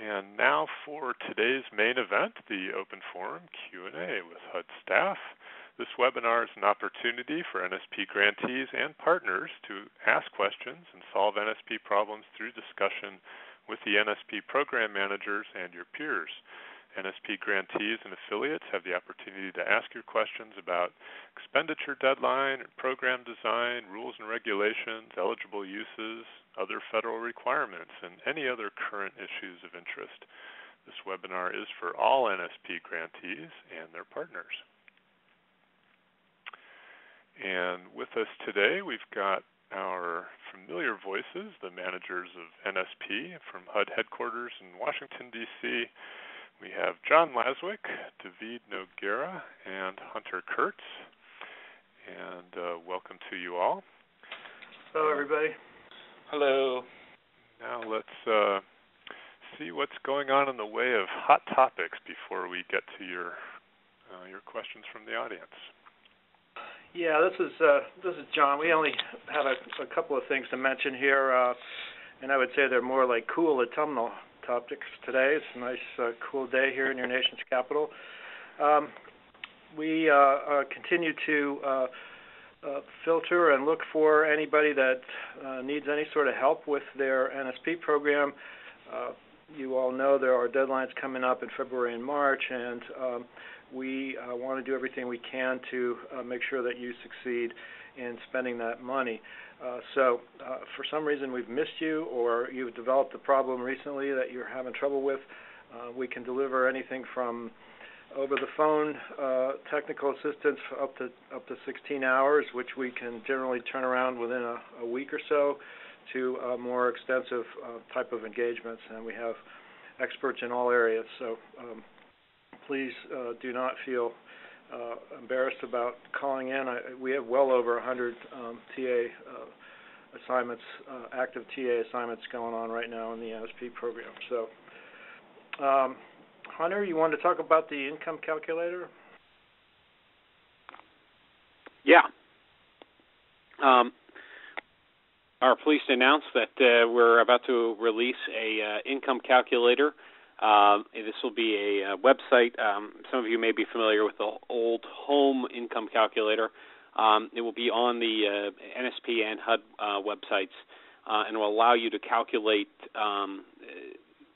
And now for today's main event, the Open Forum Q&A with HUD staff. This webinar is an opportunity for NSP grantees and partners to ask questions and solve NSP problems through discussion with the NSP program managers and your peers. NSP grantees and affiliates have the opportunity to ask your questions about expenditure deadline, program design, rules and regulations, eligible uses, other federal requirements, and any other current issues of interest. This webinar is for all NSP grantees and their partners. And with us today, we've got our familiar voices, the managers of NSP from HUD headquarters in Washington, D.C. We have John Laswick, David Noguera, and Hunter Kurtz. And welcome to you all. Hello, everybody. Hello. Now let's see what's going on in the way of hot topics before we get to your questions from the audience. Yeah, this is John. We only have a couple of things to mention here, and I would say they're more like cool autumnal topics today. It's a nice, cool day here in your nation's capital. We continue to filter and look for anybody that needs any sort of help with their NSP program. You all know there are deadlines coming up in February and March, and we want to do everything we can to make sure that you succeed in spending that money. So for some reason we've missed you, or you've developed a problem recently that you're having trouble with, we can deliver anything from over the phone technical assistance for up to 16 hours, which we can generally turn around within a week or so, to more extensive type of engagements, and we have experts in all areas. So please do not feel embarrassed about calling in. We have well over 100 TA assignments, active TA assignments going on right now in the NSP program. So, Hunter, you wanted to talk about the income calculator? Yeah. Are pleased to announce that we're about to release a income calculator. This will be a website. Some of you may be familiar with the old home income calculator. It will be on the NSP and HUD websites, and will allow you to calculate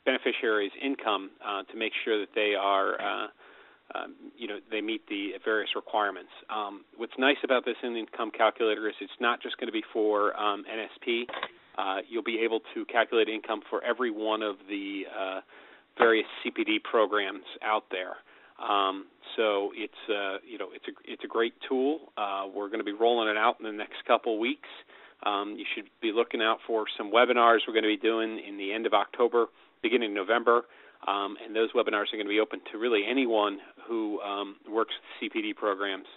beneficiaries' income to make sure that they are, they meet the various requirements. What's nice about this income calculator is it's not just going to be for NSP. You'll be able to calculate income for every one of the various CPD programs out there. So it's a great tool. We're going to be rolling it out in the next couple of weeks. You should be looking out for some webinars we're going to be doing in the end of October, beginning of November, and those webinars are going to be open to really anyone who works with CPD programs.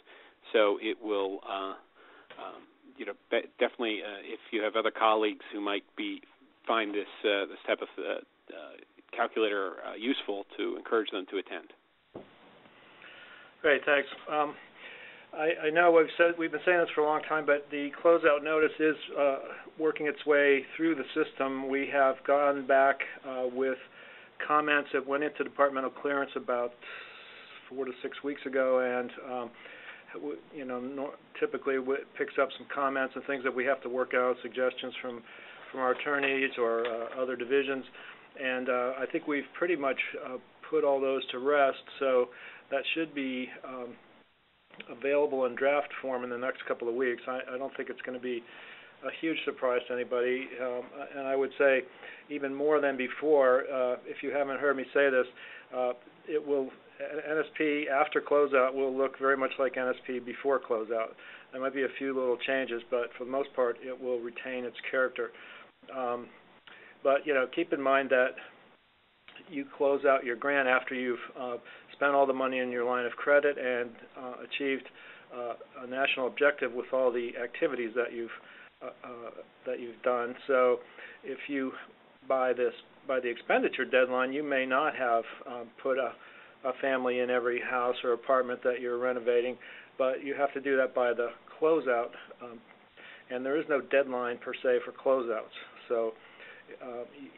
So it will, definitely, if you have other colleagues who might find this type of calculator useful, to encourage them to attend. Great, thanks. I know we've been saying this for a long time, but the closeout notice is working its way through the system. We have gone back with comments that went into departmental clearance about 4 to 6 weeks ago, and typically it picks up some comments and things that we have to work out, suggestions from our attorneys or other divisions, and I think we've pretty much put all those to rest. So that should be available in draft form in the next couple of weeks. I don't think it's going to be a huge surprise to anybody, and I would say even more than before, if you haven't heard me say this, NSP after closeout will look very much like NSP before closeout. There might be a few little changes, but for the most part it will retain its character. But keep in mind that you close out your grant after you've spent all the money in your line of credit and achieved a national objective with all the activities that you've done. So if you by the expenditure deadline, you may not have put a family in every house or apartment that you're renovating, but you have to do that by the closeout, and there is no deadline per se for closeouts. So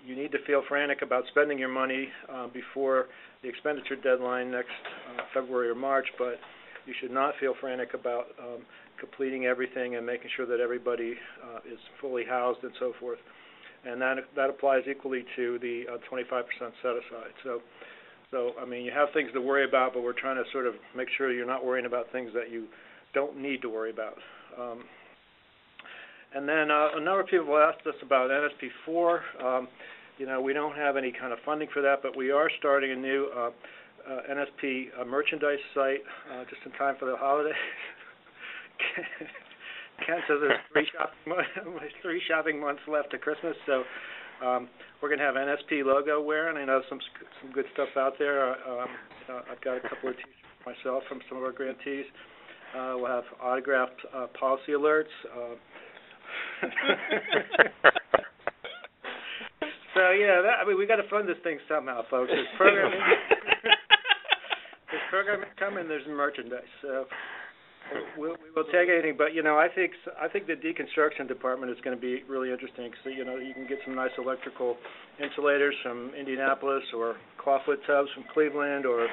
you need to feel frantic about spending your money before the expenditure deadline next February or March, but you should not feel frantic about completing everything and making sure that everybody is fully housed and so forth. And that applies equally to the 25% set-aside. So, I mean, you have things to worry about, but we're trying to sort of make sure you're not worrying about things that you don't need to worry about. And then a number of people asked us about NSP4. We don't have any kind of funding for that, but we are starting a new NSP merchandise site just in time for the holidays. Ken says there's three shopping months left to Christmas, so we're going to have NSP logo wearing. I know some good stuff out there. I've got a couple of t-shirts myself from some of our grantees. We'll have autographed policy alerts. So we got to fund this thing somehow, folks. There's programming, coming. There's merchandise. So we will take anything. But I think the deconstruction department is going to be really interesting because you can get some nice electrical insulators from Indianapolis or clawfoot tubs from Cleveland or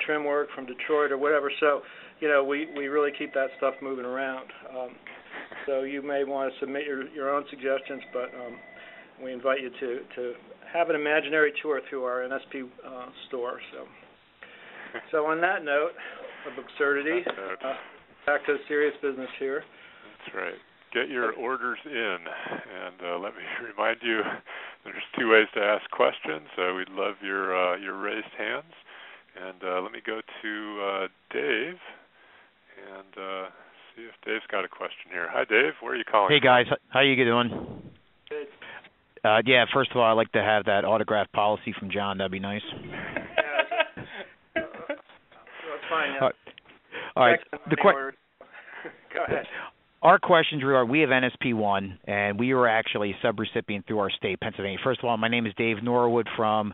trim work from Detroit or whatever. So we really keep that stuff moving around. So you may want to submit your own suggestions, but we invite you to have an imaginary tour through our NSP store. So on that note of absurdity, back to serious business here. That's right. Get your orders in, and let me remind you, there's two ways to ask questions. We'd love your raised hands, and let me go to Dave and see if Dave's got a question here. Hi, Dave. Where are you calling Hey, guys. How you doing? Good. First of all, I'd like to have that autographed policy from John. That'd be nice. That's fine. All right. Go ahead. Our questions are, we have NSP1, and we were actually a subrecipient through our state, Pennsylvania. First of all, my name is Dave Norwood from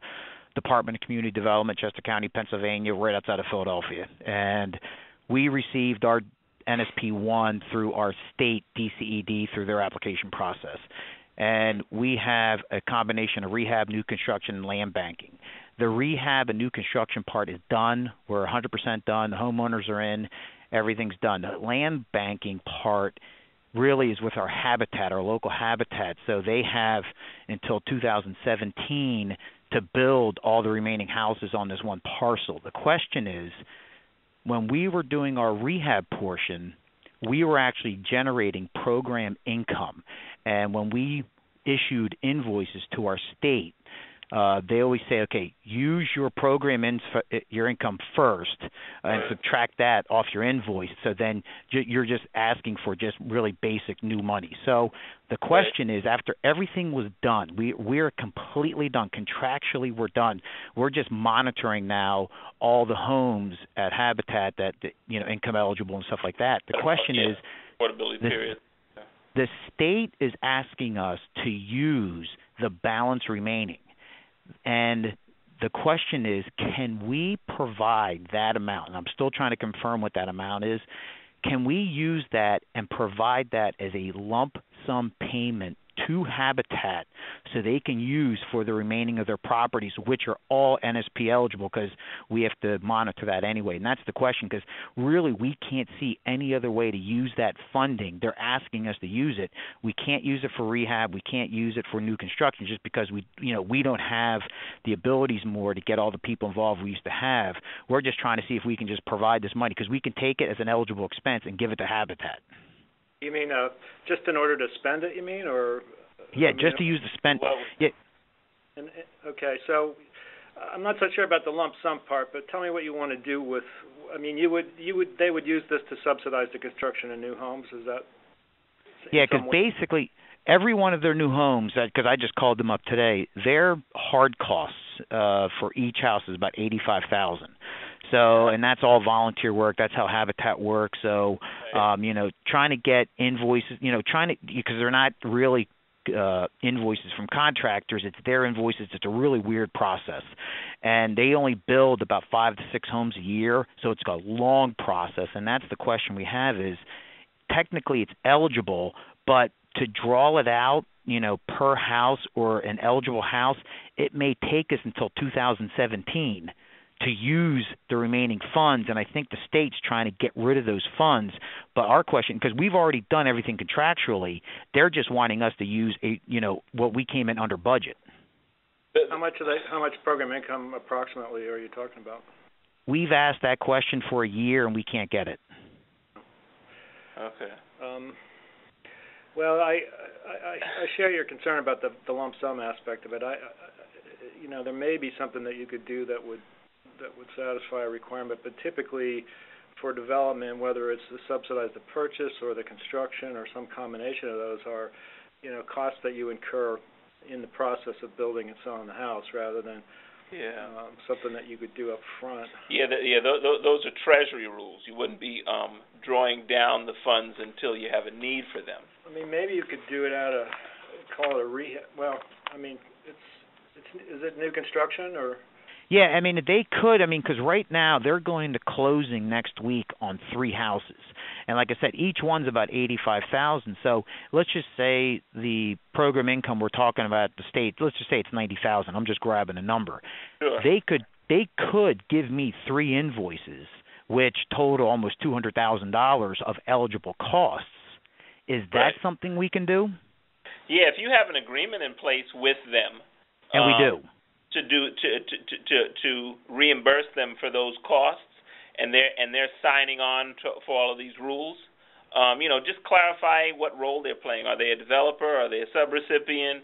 Department of Community Development, Chester County, Pennsylvania, right outside of Philadelphia. And we received our NSP1 through our state DCED through their application process. And we have a combination of rehab, new construction, and land banking. The rehab and new construction part is done. We're 100% done. The homeowners are in. Everything's done. The land banking part really is with our habitat, our local habitat. So they have until 2017 to build all the remaining houses on this one parcel. The question is, when we were doing our rehab portion, we were actually generating program income. And when we issued invoices to our state, they always say, okay, use your program your income first and subtract that off your invoice. So then you're just asking for just really basic new money. So the question is, after everything was done, we're completely done. Contractually, we're done. We're just monitoring now all the homes at Habitat that income eligible and stuff like that. The question is, affordability period. The state is asking us to use the balance remaining. And the question is, can we provide that amount? And I'm still trying to confirm what that amount is. Can we use that and provide that as a lump sum payment to Habitat so they can use for the remaining of their properties, which are all NSP eligible, because we have to monitor that anyway. And that's the question, because really we can't see any other way to use that funding. They're asking us to use it. We can't use it for rehab. We can't use it for new construction just because we don't have the abilities more to get all the people involved we used to have. We're just trying to see if we can just provide this money, because we can take it as an eligible expense and give it to Habitat. You mean just in order to spend it, you mean? Or yeah, just to use the spend. Yeah. Okay, so I'm not so sure about the lump sum part, but tell me what you want to do with. I mean, they would use this to subsidize the construction of new homes. Is that? Yeah, because basically every one of their new homes, because I just called them up today, their hard costs for each house is about $85,000. So, and that's all volunteer work. That's how Habitat works. So, trying to get invoices, because they're not really invoices from contractors. It's their invoices. It's a really weird process. And they only build about 5 to 6 homes a year, so it's a long process. And that's the question we have is, technically it's eligible, but to draw it out per house or an eligible house, it may take us until 2017 to use the remaining funds, and I think the state's trying to get rid of those funds. But our question, because we've already done everything contractually, they're just wanting us to use what we came in under budget. How much program income approximately are you talking about? We've asked that question for a year and we can't get it. Okay. Well, I share your concern about the lump sum aspect of it. There may be something that you could do that would satisfy a requirement, but typically for development, whether it's to subsidize the purchase or the construction or some combination of those, are costs that you incur in the process of building and selling the house, rather than something that you could do up front. Those are Treasury rules. You wouldn't be drawing down the funds until you have a need for them. I mean, maybe you could do it call it a rehab. Well, I mean, is it new construction or? Yeah, I mean, they could. I mean, because right now they're going to closing next week on 3 houses, and like I said, each one's about $85,000. So let's just say the program income we're talking about at the state. Let's just say it's $90,000. I'm just grabbing a number. Sure. They could give me 3 invoices, which total almost $200,000 of eligible costs. Is that something we can do? Yeah, if you have an agreement in place with them, and we do. To reimburse them for those costs, and they're signing on for all of these rules. Just clarify what role they're playing. Are they a developer? Are they a subrecipient?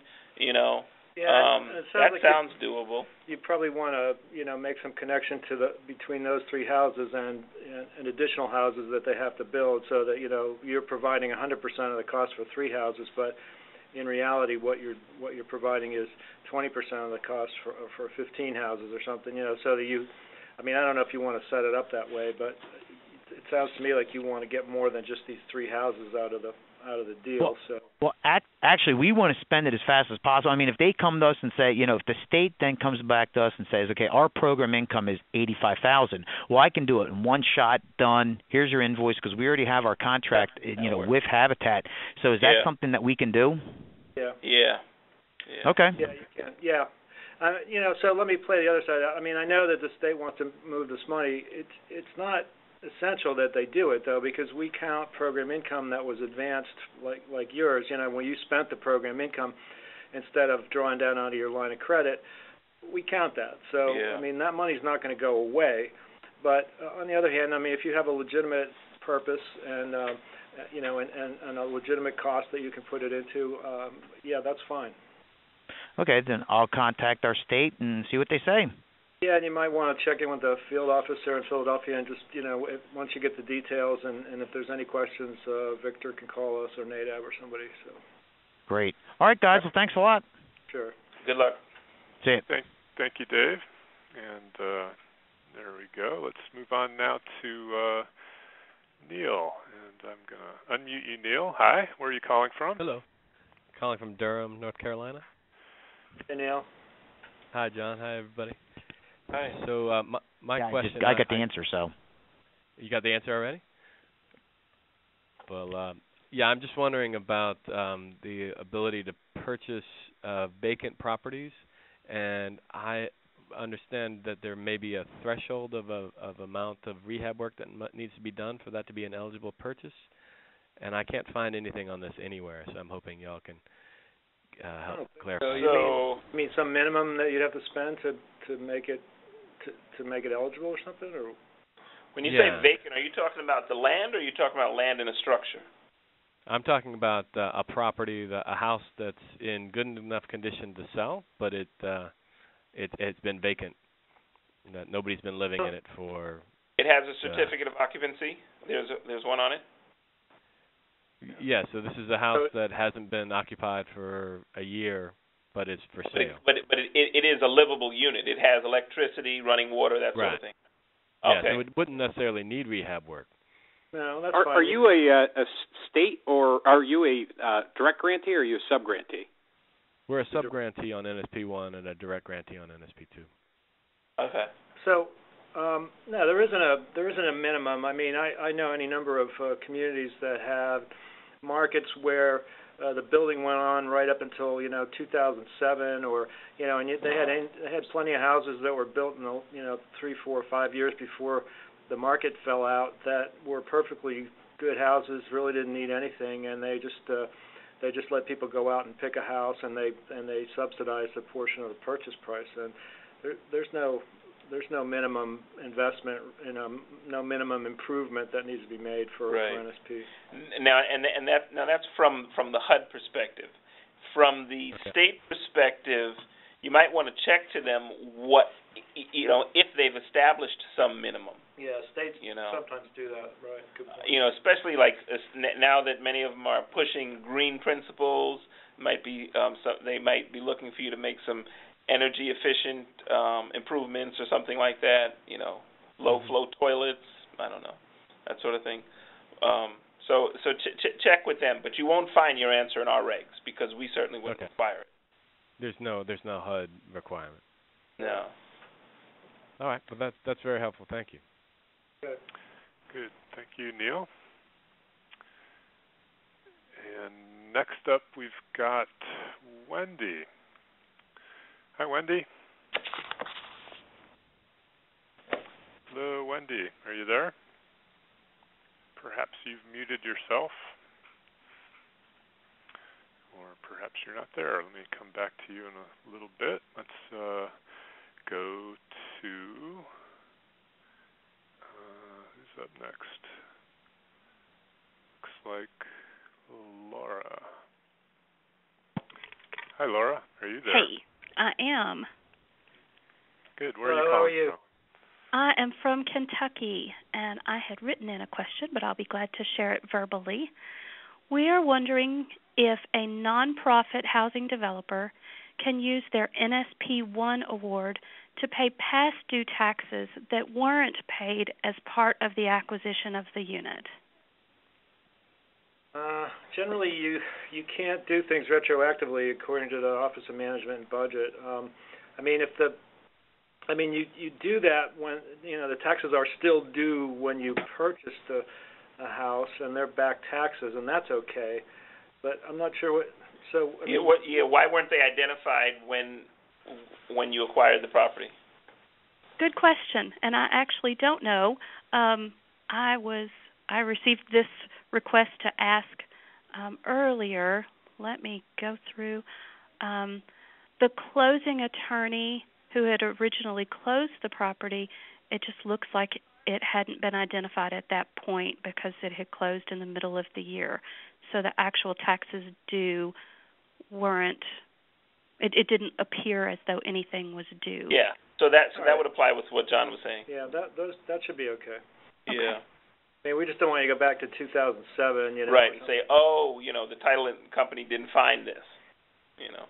That sounds doable. You probably want to make some connection between those 3 houses and additional houses that they have to build, so that you're providing 100% of the cost for 3 houses, but in reality, what you're providing is 20% of the cost for 15 houses or something. So that I don't know if you want to set it up that way, but it sounds to me like you want to get more than just these 3 houses out of the deal. Actually, we want to spend it as fast as possible. I mean, if they come to us and say, if the state then comes back to us and says, okay, our program income is $85,000, well, I can do it in one shot, done. Here's your invoice, because we already have our contract, with Habitat. So is that something that we can do? Yeah. Okay. Yeah, you can. Yeah. So let me play the other side. I mean, I know that the state wants to move this money. It's not essential that they do it, though, because we count program income that was advanced like yours. When you spent the program income instead of drawing down onto your line of credit, we count that. So, I mean, that money's not going to go away. But on the other hand, I mean, if you have a legitimate purpose and and a legitimate cost that you can put it into, that's fine. Okay, then I'll contact our state and see what they say. Yeah, and you might want to check in with the field office there in Philadelphia, and just, once you get the details, and if there's any questions, Victor can call us or Nadab or somebody. So. Great. All right, guys. Well, thanks a lot. Sure. Good luck. See you. Thank you, Dave. And there we go. Let's move on now to Neil. And I'm going to unmute you, Neil. Hi. Where are you calling from? Hello. Calling from Durham, North Carolina. Hey, Neil. Hi, John. Hi, everybody. Hi. So my question... I got the answer, so... You got the answer already? Well, I'm just wondering about the ability to purchase vacant properties, and I understand that there may be a threshold of amount of rehab work that needs to be done for that to be an eligible purchase, and I can't find anything on this anywhere, so I'm hoping y'all can help clarify. So you mean some minimum that you'd have to spend to make it eligible or something, or? When you say vacant, are you talking about the land, or are you talking about land in a structure? I'm talking about a property, a house that's in good enough condition to sell, but it's been vacant. Nobody's been living in it for. It has a certificate of occupancy. There's one on it. Yeah, so this is a house that hasn't been occupied for a year, but it's for sale. But it is a livable unit. It has electricity, running water, that sort of thing. Yeah, okay. So it wouldn't necessarily need rehab work. No, that's fine. Are you a state, or are you a direct grantee, or are you a sub-grantee? We're a sub-grantee on NSP1 and a direct grantee on NSP2. Okay. So, no, there isn't a minimum. I mean, I know any number of communities that have markets where the building went on right up until 2007, or and they had plenty of houses that were built in the 3, 4, 5 years before the market fell out that were perfectly good houses, really didn't need anything, and they just let people go out and pick a house, and they subsidized a portion of the purchase price, and there's no minimum investment, no minimum improvement that needs to be made for NSP. Now that's from the HUD perspective. From the state perspective, you might want to check to them what if they've established some minimum. Yeah, states sometimes do that, right? Good point. Especially like now that many of them are pushing green principles, they might be looking for you to make some energy efficient improvements or something like that, low flow toilets, I don't know, that sort of thing. So check with them, but you won't find your answer in our regs because we certainly wouldn't require it. There's no HUD requirement. No. All right, well that's very helpful. Thank you. Good. Thank you, Neil. And next up we've got Wendy. Hi, Wendy. Hello, Wendy. Are you there? Perhaps you've muted yourself. Or perhaps you're not there. Let me come back to you in a little bit. Let's go to... who's up next? Looks like Laura. Hi, Laura. Are you there? Hey. I am. Good. Where are you calling from? I am from Kentucky, and I had written in a question, but I'll be glad to share it verbally. We are wondering if a nonprofit housing developer can use their NSP1 award to pay past due taxes that weren't paid as part of the acquisition of the unit. Generally, you can't do things retroactively according to the Office of Management and Budget. You do that when the taxes are still due when you purchased a house, and they're back taxes, and that's okay. But I'm not sure what. So why weren't they identified when you acquired the property? Good question, and I actually don't know. I received this request to ask earlier. Let me go through. The closing attorney who had originally closed the property, it just looks like it hadn't been identified at that point because it had closed in the middle of the year. So the actual taxes due weren't, it didn't appear as though anything was due. Yeah, so that would apply with what John was saying. Yeah, that should be okay. Yeah. We just don't want you to go back to 2007, Right, and say, the title company didn't find this, Well,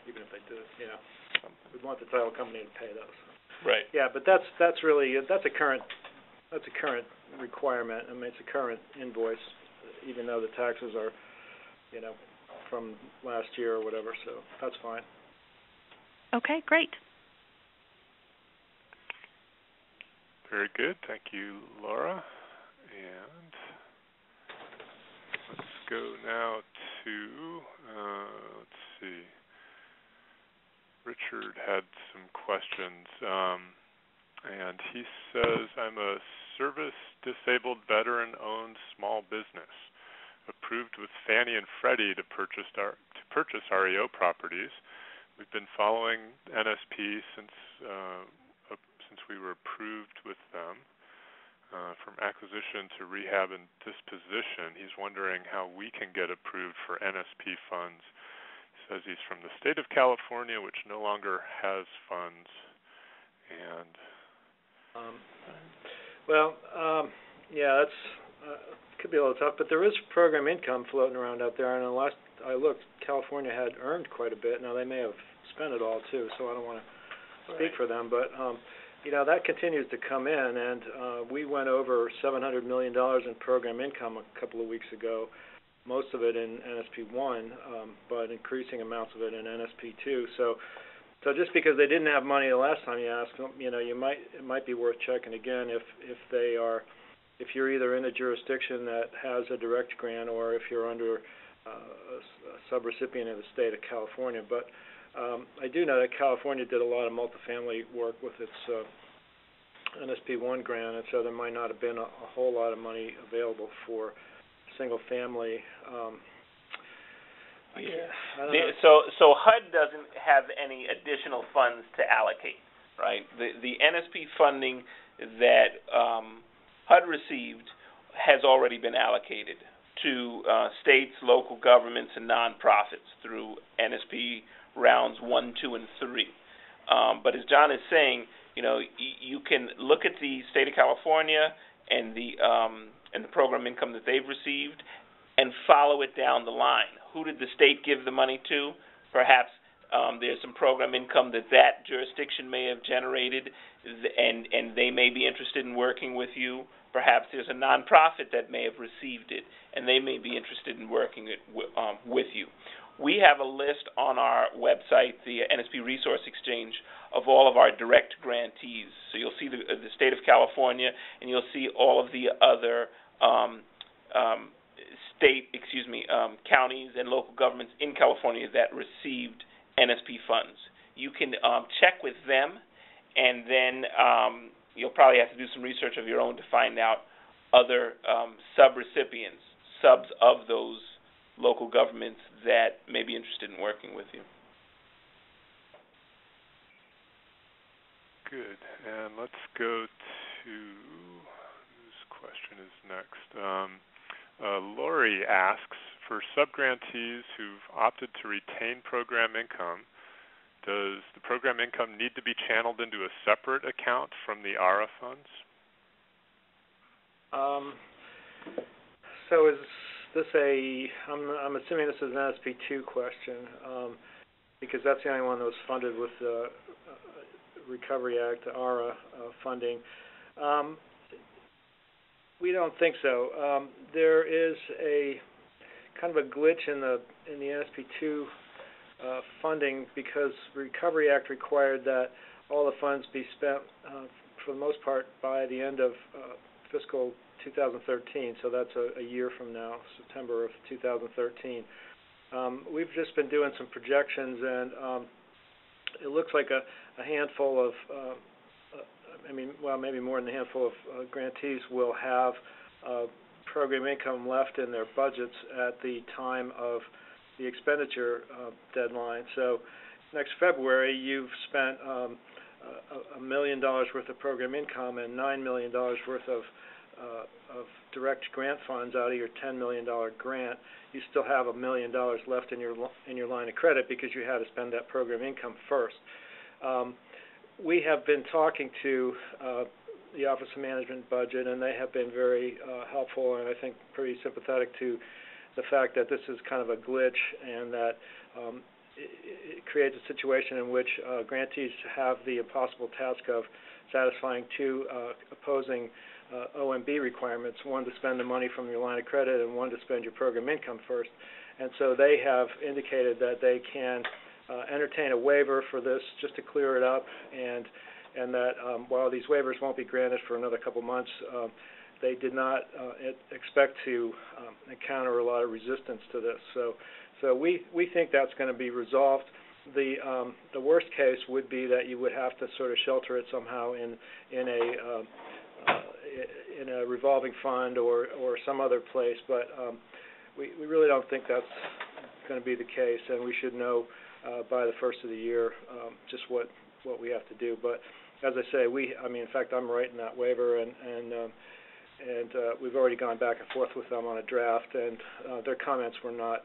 even if they did, we'd want the title company to pay those. Right. Yeah, but that's a current requirement. It's a current invoice, even though the taxes are, from last year or whatever. So that's fine. Okay, great. Very good. Thank you, Laura. And let's go now to, let's see, Richard had some questions, and he says, I'm a service-disabled veteran-owned small business, approved with Fannie and Freddie to purchase REO properties. We've been following NSP since we were approved with them. From acquisition to rehab and disposition, he's wondering how we can get approved for NSP funds. He says he's from the state of California, which no longer has funds. And that's could be a little tough, but there is program income floating around out there. And the last I looked, California had earned quite a bit. Now they may have spent it all too, so I don't want to speak for them, but. That continues to come in, and we went over $700 million in program income a couple of weeks ago, most of it in NSP1, but increasing amounts of it in NSP2. So just because they didn't have money the last time you asked, it might be worth checking again if you're either in a jurisdiction that has a direct grant or if you're under a subrecipient in the state of California. But I do know that California did a lot of multifamily work with its NSP1 grant, and so there might not have been a whole lot of money available for single family. So HUD doesn't have any additional funds to allocate, right? The NSP funding that HUD received has already been allocated to states, local governments, and nonprofits through NSP rounds 1, 2, and 3. But as John is saying, you can look at the state of California and the program income that they've received and follow it down the line. Who did the state give the money to? Perhaps there's some program income that jurisdiction may have generated, and they may be interested in working with you. Perhaps there's a nonprofit that may have received it, and they may be interested in working with you. We have a list on our website, the NSP Resource Exchange, of all of our direct grantees. So you'll see the state of California, and you'll see all of the other counties and local governments in California that received NSP funds. You can check with them, and then you'll probably have to do some research of your own to find out other subrecipients, subs of those local governments that may be interested in working with you. Good. And let's go to whose question is next. Lori asks, for subgrantees who've opted to retain program income, does the program income need to be channeled into a separate account from the ARA funds? So is this I'm assuming this is an NSP2 question, because that's the only one that was funded with the Recovery Act, ARA funding. We don't think so. There is a kind of a glitch in the NSP2 funding, because the Recovery Act required that all the funds be spent for the most part by the end of fiscal 2013, so that's a year from now, September of 2013. We've just been doing some projections, and it looks like a handful of, maybe more than a handful of grantees will have program income left in their budgets at the time of the expenditure deadline. So next February, you've spent $1 million worth of program income and $9 million worth of direct grant funds out of your $10 million grant. You still have $1 million left in your line of credit because you had to spend that program income first. We have been talking to the Office of Management Budget, and they have been very helpful and I think pretty sympathetic to the fact that this is kind of a glitch, and that it creates a situation in which grantees have the impossible task of satisfying two opposing OMB requirements, one to spend the money from your line of credit and one to spend your program income first. And so they have indicated that they can entertain a waiver for this just to clear it up, and that while these waivers won't be granted for another couple months, they did not expect to encounter a lot of resistance to this. So we think that's going to be resolved. The worst case would be that you would have to sort of shelter it somehow in a revolving fund or some other place, but we really don't think that's going to be the case, and we should know by the first of the year just what we have to do. But as I say, in fact, I'm writing that waiver, and we've already gone back and forth with them on a draft, and their comments were not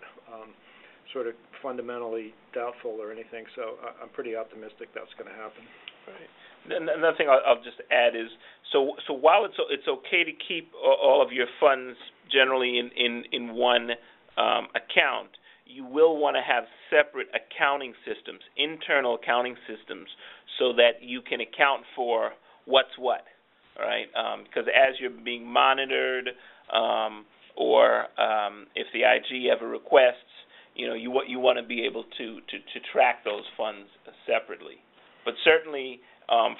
sort of fundamentally doubtful or anything, so I'm pretty optimistic that's going to happen. Right. Another thing I'll just add is, so while it's okay to keep all of your funds generally in one account, you will want to have separate accounting systems, internal accounting systems, so that you can account for what's what, right? Because as you're being monitored, or if the IG ever requests, you want to be able to track those funds separately. But certainly,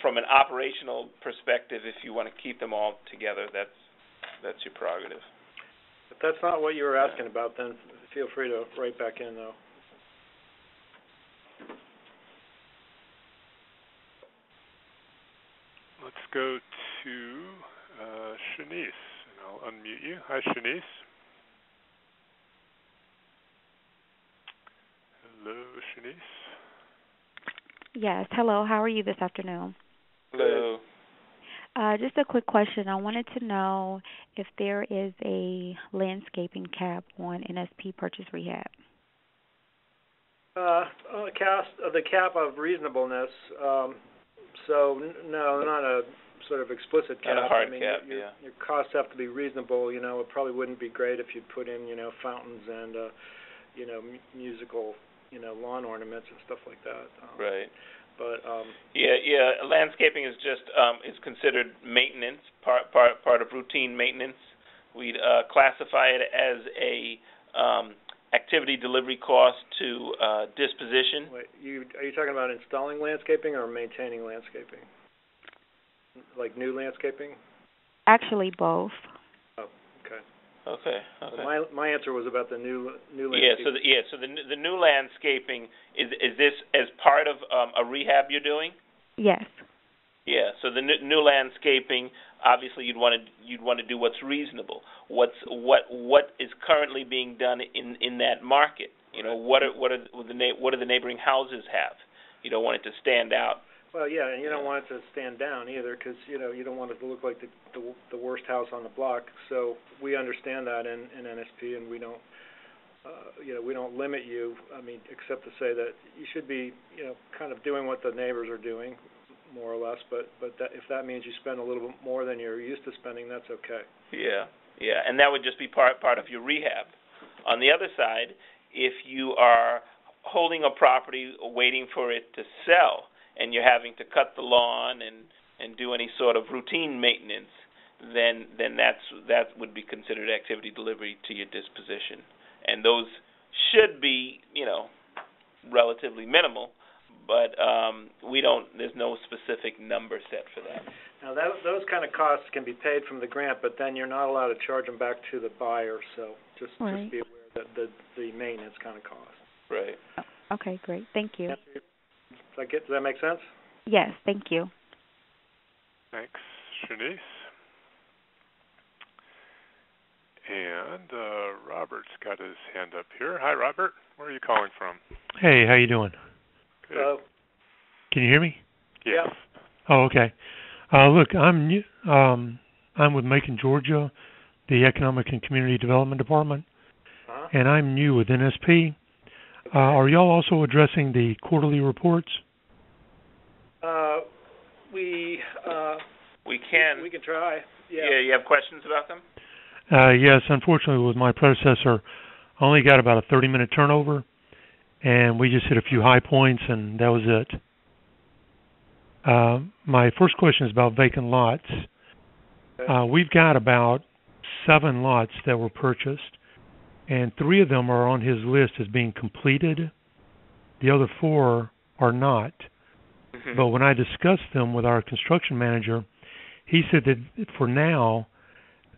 from an operational perspective, if you want to keep them all together, that's your prerogative. If that's not what you were asking about, then feel free to write back in, though. Let's go to Shanice, and I'll unmute you. Hi, Shanice. Hello, Shanice. Yes, hello. How are you this afternoon? Hello. Just a quick question. I wanted to know if there is a landscaping cap on NSP purchase rehab. The cap of reasonableness. So no, not a sort of explicit cap. Not a hard I mean, cap. Your costs have to be reasonable. You know, it probably wouldn't be great if you put in, fountains and, musical, lawn ornaments and stuff like that. Right. But landscaping is just is considered maintenance, part of routine maintenance. We'd classify it as a activity delivery cost to disposition. Wait, are you talking about installing landscaping or maintaining landscaping? Like new landscaping? Actually, both. Oh, okay. Okay. Well, my answer was about the new landscaping. So the new landscaping is this as part of a rehab you're doing? Yes. Yeah. So the new landscaping, obviously, you'd want to do what's reasonable. What is currently being done in that market? What do the neighboring houses have? You don't want it to stand out. Well, yeah, and you don't want it to stand down either, because you don't want it to look like the worst house on the block. So we understand that in NSP, and we don't we don't limit you. I mean, except to say that you should be kind of doing what the neighbors are doing, more or less. But if that means you spend a little bit more than you're used to spending, that's okay. Yeah, and that would just be part of your rehab. On the other side, if you are holding a property waiting for it to sell, and you're having to cut the lawn and do any sort of routine maintenance, then that would be considered activity delivery to your disposition. And those should be, relatively minimal, but there's no specific number set for that. Now, those kind of costs can be paid from the grant, but then you're not allowed to charge them back to the buyer, so just be aware that the maintenance kind of cost. Right. Okay, great. Thank you. Does that make sense? Yes, thank you. Thanks, Shanice. And Robert's got his hand up here. Hi, Robert. Where are you calling from? Hey, how you doing? Good. Hello. Can you hear me? Yes. Yeah. Oh, okay. Look, I'm new, I'm with Macon, Georgia, the Economic and Community Development Department, and I'm new with NSP. Are y'all also addressing the quarterly reports? We can. We can try. Yeah. You have questions about them? Yes. Unfortunately, with my predecessor, I only got about a 30-minute turnover, and we just hit a few high points, and that was it. My first question is about vacant lots. We've got about 7 lots that were purchased, and 3 of them are on his list as being completed. The other 4 are not. Mm-hmm. But when I discussed them with our construction manager, he said that for now,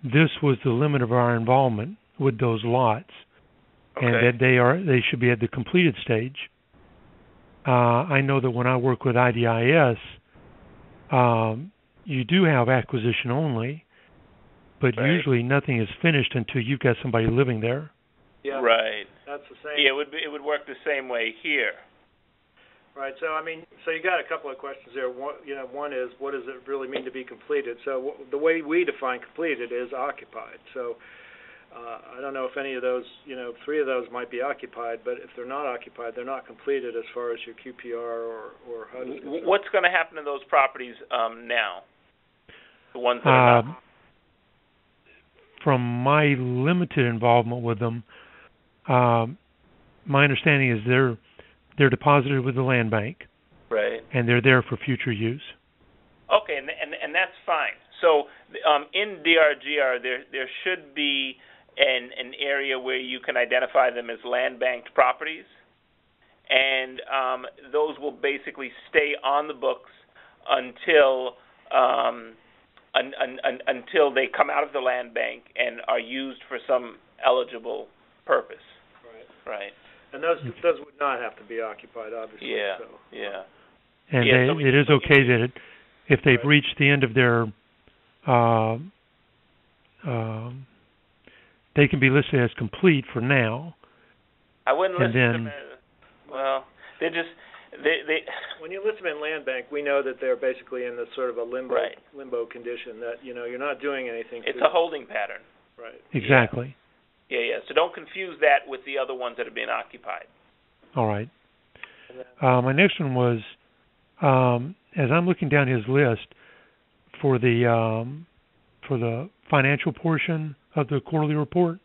this was the limit of our involvement with those lots, and that they should be at the completed stage. I know that when I work with IDIS, you do have acquisition only, but usually nothing is finished until you've got somebody living there. Yeah. Right. That's the same. Yeah, it would work the same way here. Right. So so you got a couple of questions there. One is, what does it really mean to be completed? So the way we define completed is occupied. So I don't know if any of those, 3 of those might be occupied, but if they're not occupied, they're not completed as far as your QPR or HUD is concerned. What's going to happen to those properties now? The ones that are not. From my limited involvement with them, my understanding is they're deposited with the land bank, right, and they're there for future use. Okay, and that's fine. So in DRGR, there should be an area where you can identify them as land banked properties, and those will basically stay on the books until until they come out of the land bank and are used for some eligible purpose. Right. And those would not have to be occupied, obviously. Yeah. So. Yeah. And Yeah, it is okay that if they've right. reached the end of their, they can be listed as complete for now. I wouldn't and list then, them as, well, they when you list them in land bank, we know that they're basically in this sort of a limbo condition, that you're not doing anything. It's a holding pattern. Right. Exactly. Yeah. So don't confuse that with the other ones that are being occupied. All right. My next one was, as I'm looking down his list for the financial portion of the quarterly report,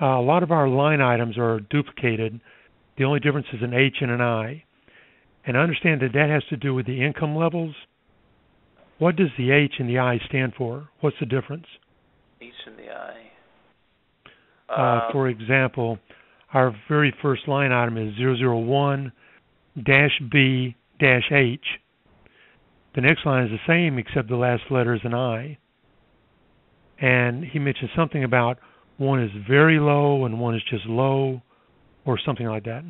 a lot of our line items are duplicated. The only difference is an H and an I. And I understand that has to do with the income levels. What does the H and the I stand for? What's the difference? H and the I. For example, our very first line item is 001-B-H. The next line is the same except the last letter is an I. And he mentioned something about one is very low and one is just low or something like that.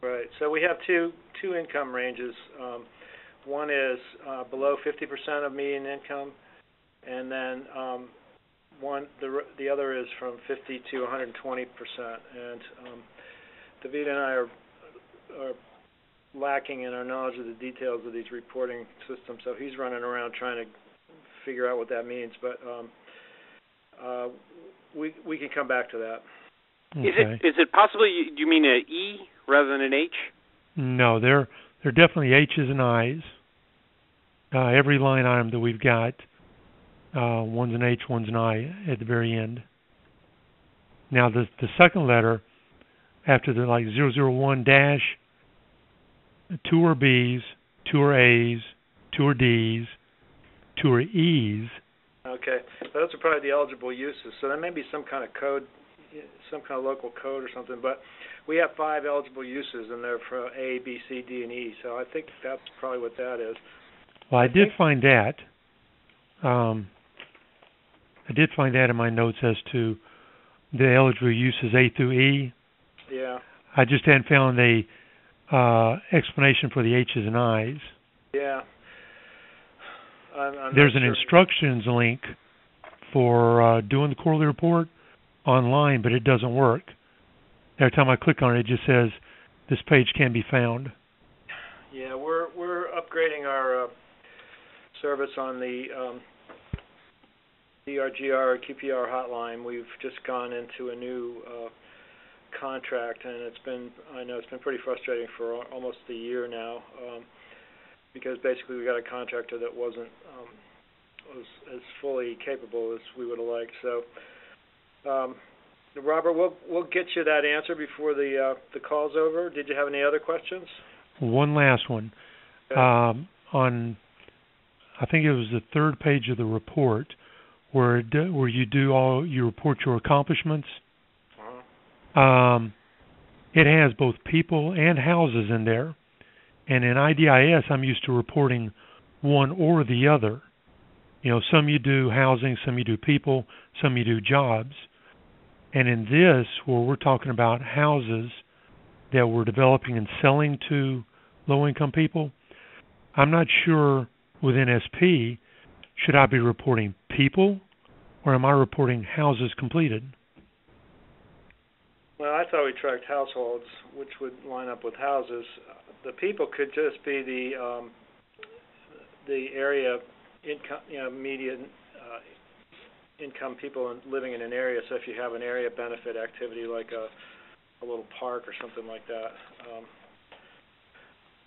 Right. So we have two income ranges. One is below 50% of median income, and then the other is from 50 to 120%. And David and I are lacking in our knowledge of the details of these reporting systems, so he's running around trying to figure out what that means. But we can come back to that. Okay. Is it possibly, do you mean an E rather than an H? No, they're definitely H's and I's. Every line item that we've got, one's an H, one's an I at the very end. Now the second letter after the 001 dash, 2 are B's, 2 are A's, 2 are D's, 2 are E's. Okay, those are probably the eligible uses. So there may be some kind of code, some kind of local code or something, but we have 5 eligible uses, and they're for A, B, C, D, and E. So I think that's probably what that is. Well, I did find that. I did find that in my notes as to the eligible uses A through E. Yeah. I just hadn't found a explanation for the H's and I's. Yeah. I'm There's an sure. instructions link for doing the quarterly report online, but it doesn't work. Every time I click on it, it just says this page can be found. Yeah, we're upgrading our service on the DRGR QPR hotline. We've just gone into a new contract, and it's been pretty frustrating for almost a year now, because basically we got a contractor that wasn't was as fully capable as we would have liked. So, Robert, we'll get you that answer before the call's over. Did you have any other questions? One last one. Okay. On, I think it was the third page of the report, where you report your accomplishments. It has both people and houses in there, and in IDIS, I'm used to reporting one or the other. Some you do housing, some you do people, some you do jobs. And in this, where we're talking about houses that we're developing and selling to low-income people, I'm not sure with NSP, should I be reporting people, or am I reporting houses completed? Well, I thought we tracked households, which would line up with houses. The people could just be the area income, median income people living in an area. So if you have an area benefit activity like a little park or something like that,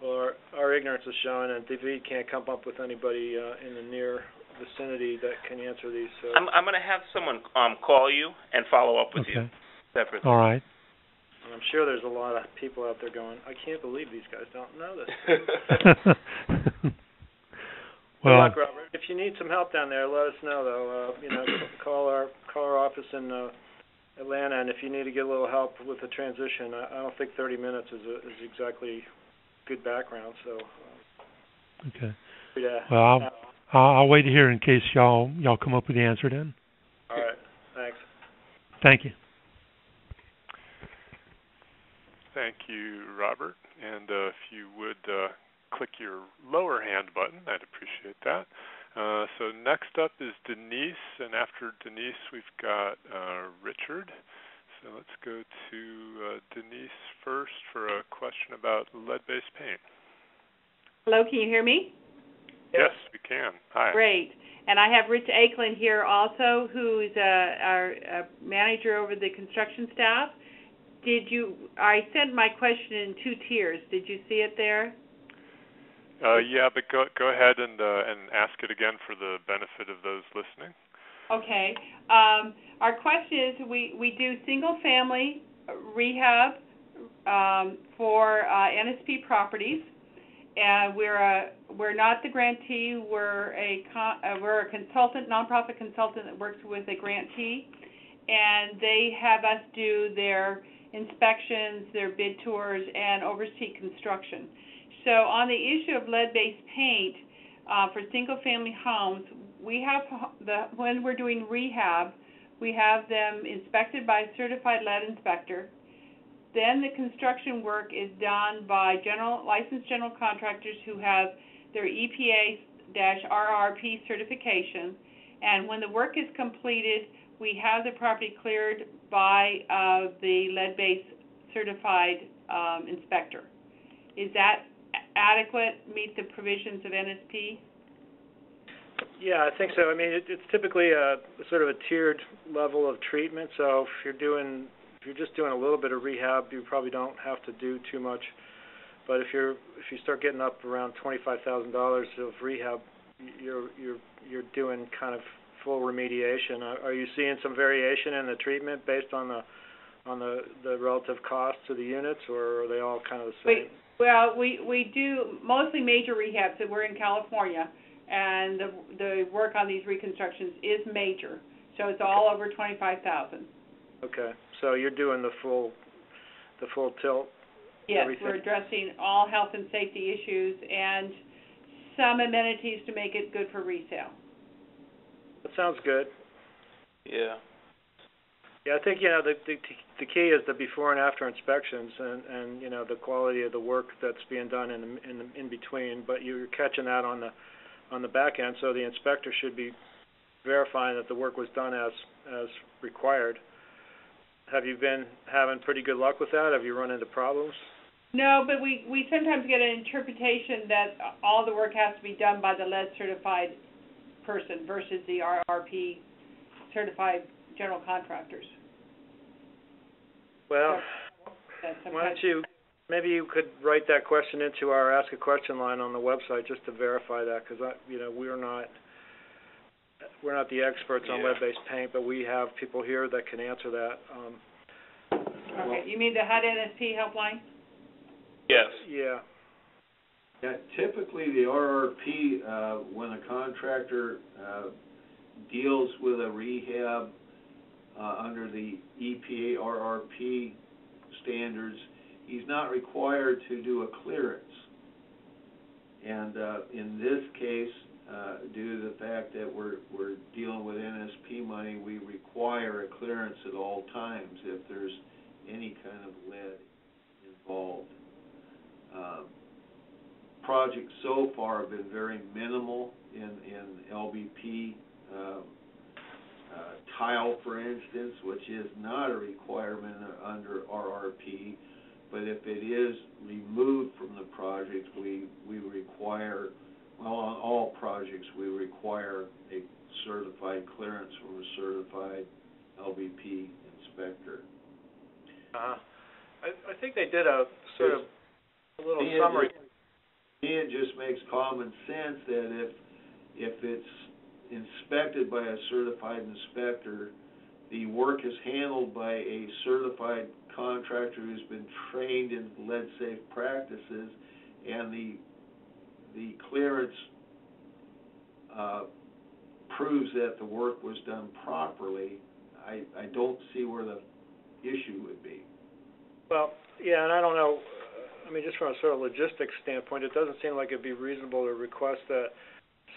or our ignorance is showing, and David can't come up with anybody in the near vicinity that can answer these. So I'm going to have someone call you and follow up with you separately. All right. And I'm sure there's a lot of people out there going, I can't believe these guys don't know this. Well, good luck, Robert. If you need some help down there, let us know, though. Call our office in Atlanta, and if you need to get a little help with the transition, I don't think 30 minutes is exactly good background. So. Okay. Well, I'll wait to hear in case y'all come up with the answer then. All right. Thanks. Thank you. you, Robert. And if you would click your lower hand button, I'd appreciate that. So next up is Denise, and after Denise, we've got Richard. So let's go to Denise first for a question about lead-based paint. Hello, can you hear me? Yes, we can. Hi. Great. And I have Rich Akeland here also, who is our manager over the construction staff. I sent my question in 2 tiers. Did you see it there? Yeah, but go ahead and ask it again for the benefit of those listening. Okay. Our question is, we do single-family rehab for NSP properties, and we're not the grantee. We're a consultant, nonprofit consultant that works with a grantee, and they have us do their inspections, their bid tours, and oversee construction. So on the issue of lead-based paint for single-family homes, we have when we're doing rehab, we have them inspected by a certified lead inspector. Then the construction work is done by licensed general contractors who have their EPA-RRP certification. And when the work is completed, we have the property cleared by the lead-based certified inspector. Is that adequate, meet the provisions of NSP? Yeah, I think so. I mean, it's typically a sort of a tiered level of treatment. So if you're just doing a little bit of rehab, you probably don't have to do too much. But if you start getting up around $25,000 of rehab, you're doing kind of full remediation. Are you seeing some variation in the treatment based on the relative cost to the units, or are they all kind of the same? We do mostly major rehabs, and we're in California, and the work on these reconstructions is major, so it's all over $25,000. Okay, so you're doing the full tilt. Yes, everything. We're addressing all health and safety issues and some amenities to make it good for resale. That sounds good. Yeah. Yeah, I think the key is the before and after inspections, and the quality of the work that's being done in between. But you're catching that on the back end, so the inspector should be verifying that the work was done as required. Have you been having pretty good luck with that? Have you run into problems? No, but we sometimes get an interpretation that all the work has to be done by the lead certified person versus the RRP certified general contractors. Well, why don't maybe you could write that question into our Ask a Question line on the website just to verify that, because we're not the experts on lead-based paint, but we have people here that can answer that. Okay, you mean the HUD NSP helpline? Yes. Yeah. Yeah, typically the RRP, when a contractor deals with a rehab under the EPA RRP standards, he's not required to do a clearance. And in this case, due to the fact that we're dealing with NSP money, we require a clearance at all times if there's any kind of lead involved. Projects so far have been very minimal in LBP. Tile, for instance, which is not a requirement under RRP, but if it is removed from the project, we require, well, on all projects, we require a certified clearance from a certified LBP inspector. I think they did a sort of a little summary. It just makes common sense that if it's inspected by a certified inspector, the work is handled by a certified contractor who's been trained in lead-safe practices, and the clearance proves that the work was done properly. I don't see where the issue would be. Well, yeah, and I don't know. I mean, just from a sort of logistics standpoint, it doesn't seem like it'd be reasonable to request that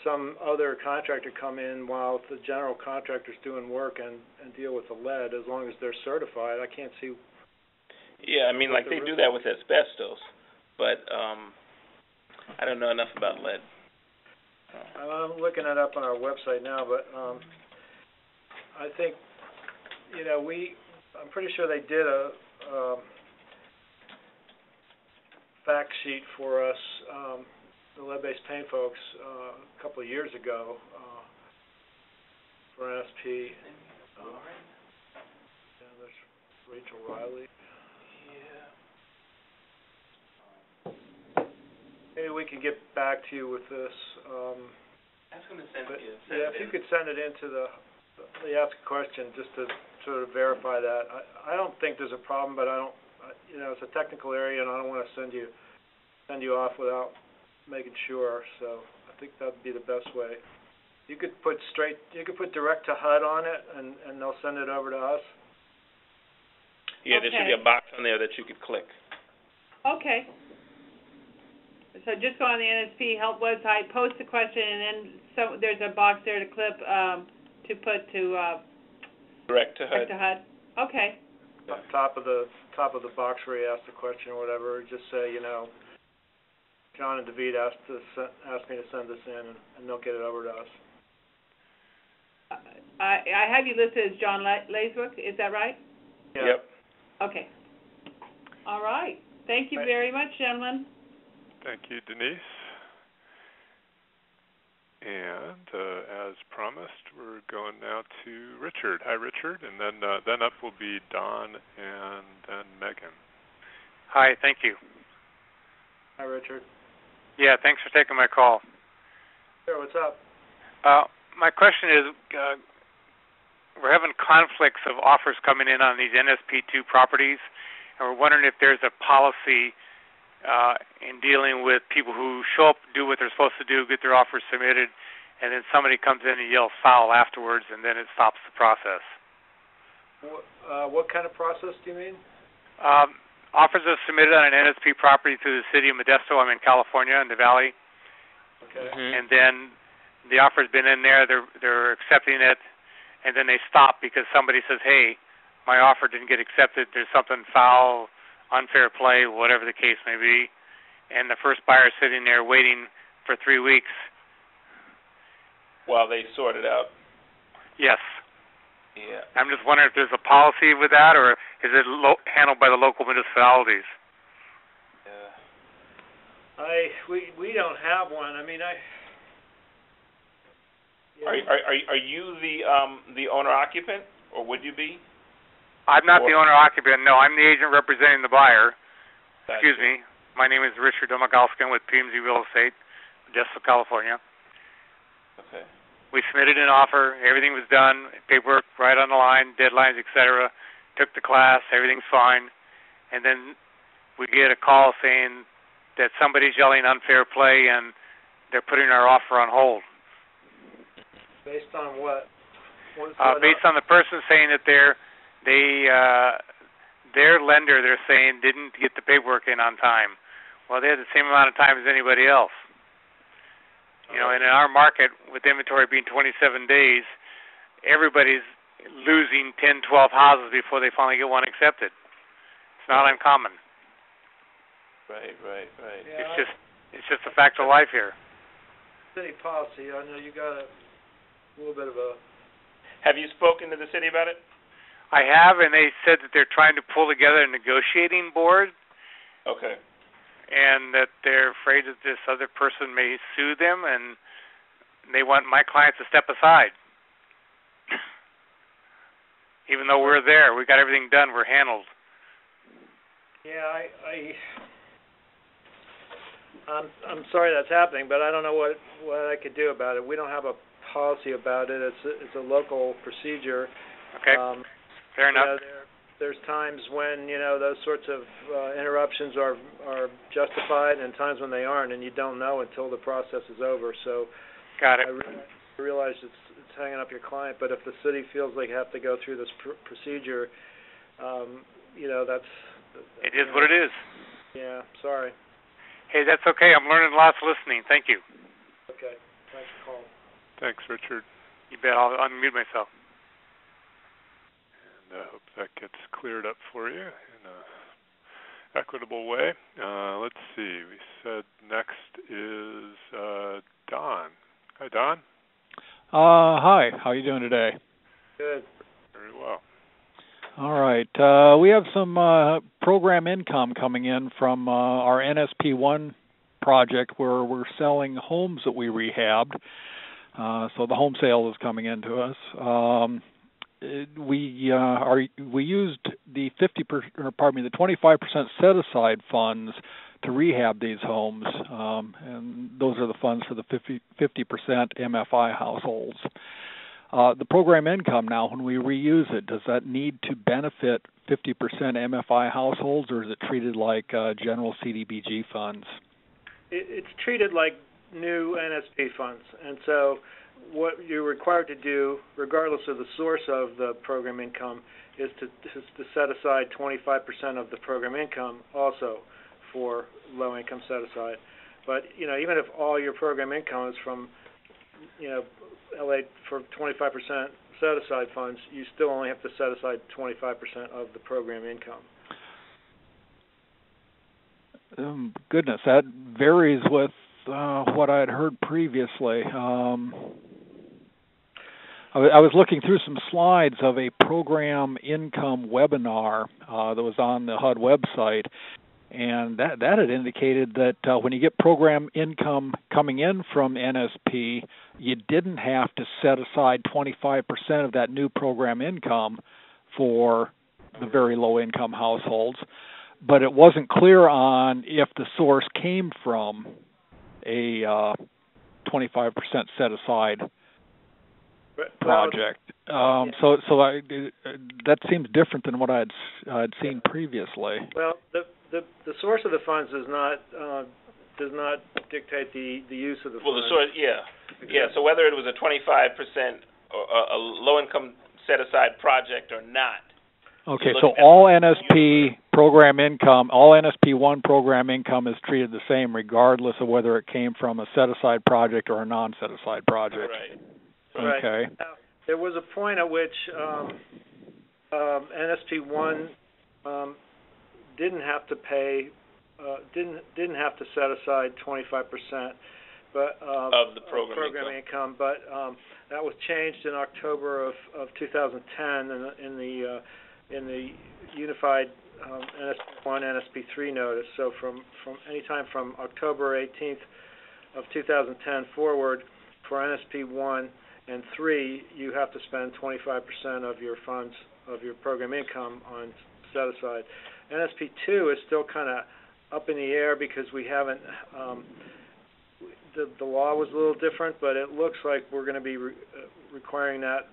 some other contractor come in while the general contractor's doing work and deal with the lead, as long as they're certified. I can't see. Yeah, I mean, like they do that with asbestos, but I don't know enough about lead. I'm looking it up on our website now, but I think, I'm pretty sure they did a fact sheet for us, the lead-based paint folks, a couple of years ago for NSP. There's Rachel Riley. Maybe we can get back to you with this. I was going to send it. Yeah, if you could send it into the ask a question just to sort of verify that. I don't think there's a problem, but I don't. It's a technical area, and I don't want to send you off without making sure. So I think that'd be the best way. You could put direct to HUD on it, and they'll send it over to us. Yeah, there should be a box on there that you could click. Okay. So just go on the NSP Help website, post the question, and then there's a box there to clip to put to direct to HUD. Okay. Top of the box where you ask the question or whatever, just say, John and David asked me to send this in, and they'll get it over to us. I have you listed as John Laiswick. Is that right? Yeah. Yep. Okay. All right. Thank you very much, gentlemen. Thank you, Denise. And as promised, we're going now to Richard. Hi, Richard. And then up will be Don and then Megan. Hi, thank you. Hi, Richard. Yeah, thanks for taking my call. Sure, what's up? My question is, we're having conflicts of offers coming in on these NSP2 properties, and we're wondering if there's a policy in dealing with people who show up, do what they're supposed to do, get their offers submitted, and then somebody comes in and yells foul afterwards, and then it stops the process. What kind of process do you mean? Offers are submitted on an NSP property through the city of Modesto. I'm in California, in the Valley. Okay. Mm-hmm. And then the offer's been in there, they're accepting it, and then they stop because somebody says, hey, my offer didn't get accepted, there's something foul, unfair play, whatever the case may be, and the first buyer's sitting there waiting for 3 weeks. While they sort it out. Yes. Yeah. I'm just wondering if there's a policy with that, or is it handled by the local municipalities? Yeah. We don't have one. I mean, Are you the owner occupant, or would you be? I'm not the owner occupant. No, I'm the agent representing the buyer. Gotcha. Excuse me. My name is Richard Domagalskin with PMZ Real Estate, Modesto, California. Okay. We submitted an offer. Everything was done. Paperwork right on the line, deadlines, etc. Took the class. Everything's fine. And then we get a call saying that somebody's yelling unfair play and they're putting our offer on hold. Based on what? Based on the person saying that their lender, they're saying, didn't get the paperwork in on time. Well, they had the same amount of time as anybody else. And in our market, with inventory being 27 days, everybody's losing 10, 12 houses before they finally get one accepted. It's not uncommon. Right. Yeah, It's just a fact of life here. City policy. I know you got a little bit of a. Have you spoken to the city about it? I have, and they said that they're trying to pull together a negotiating board. Okay. And that they're afraid that this other person may sue them, and they want my clients to step aside. Even though we're there, we got everything done, we're handled. Yeah, I'm sorry that's happening, but I don't know what I could do about it. We don't have a policy about it. It's a local procedure. Okay. Fair enough. There's times when those sorts of interruptions are justified, and times when they aren't, and you don't know until the process is over. So, got it. I realize it's hanging up your client, but if the city feels they have to go through this procedure, that's. It is what it is. Yeah. Sorry. Hey, that's okay. I'm learning lots listening. Thank you. Okay. Thanks for calling. Thanks, Richard. You bet. I'll unmute myself. And I hope that gets cleared up for you in a equitable way. Let's see. We said next is Don. Hi, Don. Hi. How are you doing today? Good. Very well. All right. We have some program income coming in from our NSP1 project where we're selling homes that we rehabbed. So the home sale is coming into us. We used the 25% set aside funds to rehab these homes, and those are the funds for the 50% MFI households. The program income now, when we reuse it, does that need to benefit 50% MFI households, or is it treated like general CDBG funds? It's treated like new NSP funds, and so what you're required to do, regardless of the source of the program income, is to set aside 25% of the program income also for low-income set-aside. But, even if all your program income is from, LA for 25% set-aside funds, you still only have to set aside 25% of the program income. Goodness, that varies with what I had heard previously. I was looking through some slides of a program income webinar that was on the HUD website, and that had indicated that when you get program income coming in from NSP, you didn't have to set aside 25% of that new program income for the very low-income households, but it wasn't clear on if the source came from a 25% set-aside project. So that seems different than what I'd seen previously. Well, the source of the funds does not dictate the use of the funds. Well, the source, yeah. So whether it was a 25% or a low-income set-aside project or not. Okay, so all NSP program income, all NSP1 program income is treated the same regardless of whether it came from a set-aside project or a non-set-aside project. Right. Okay. Now, there was a point at which NSP1 didn't have to pay, didn't have to set aside 25%, but of the program income. But that was changed in October of 2010 in the unified NSP1 NSP3 notice. So from any time from October 18th of 2010 forward, for NSP1 and 3, you have to spend 25% of your funds of your program income on set aside. NSP2 is still kind of up in the air because we haven't. The law was a little different, but it looks like we're going to be requiring that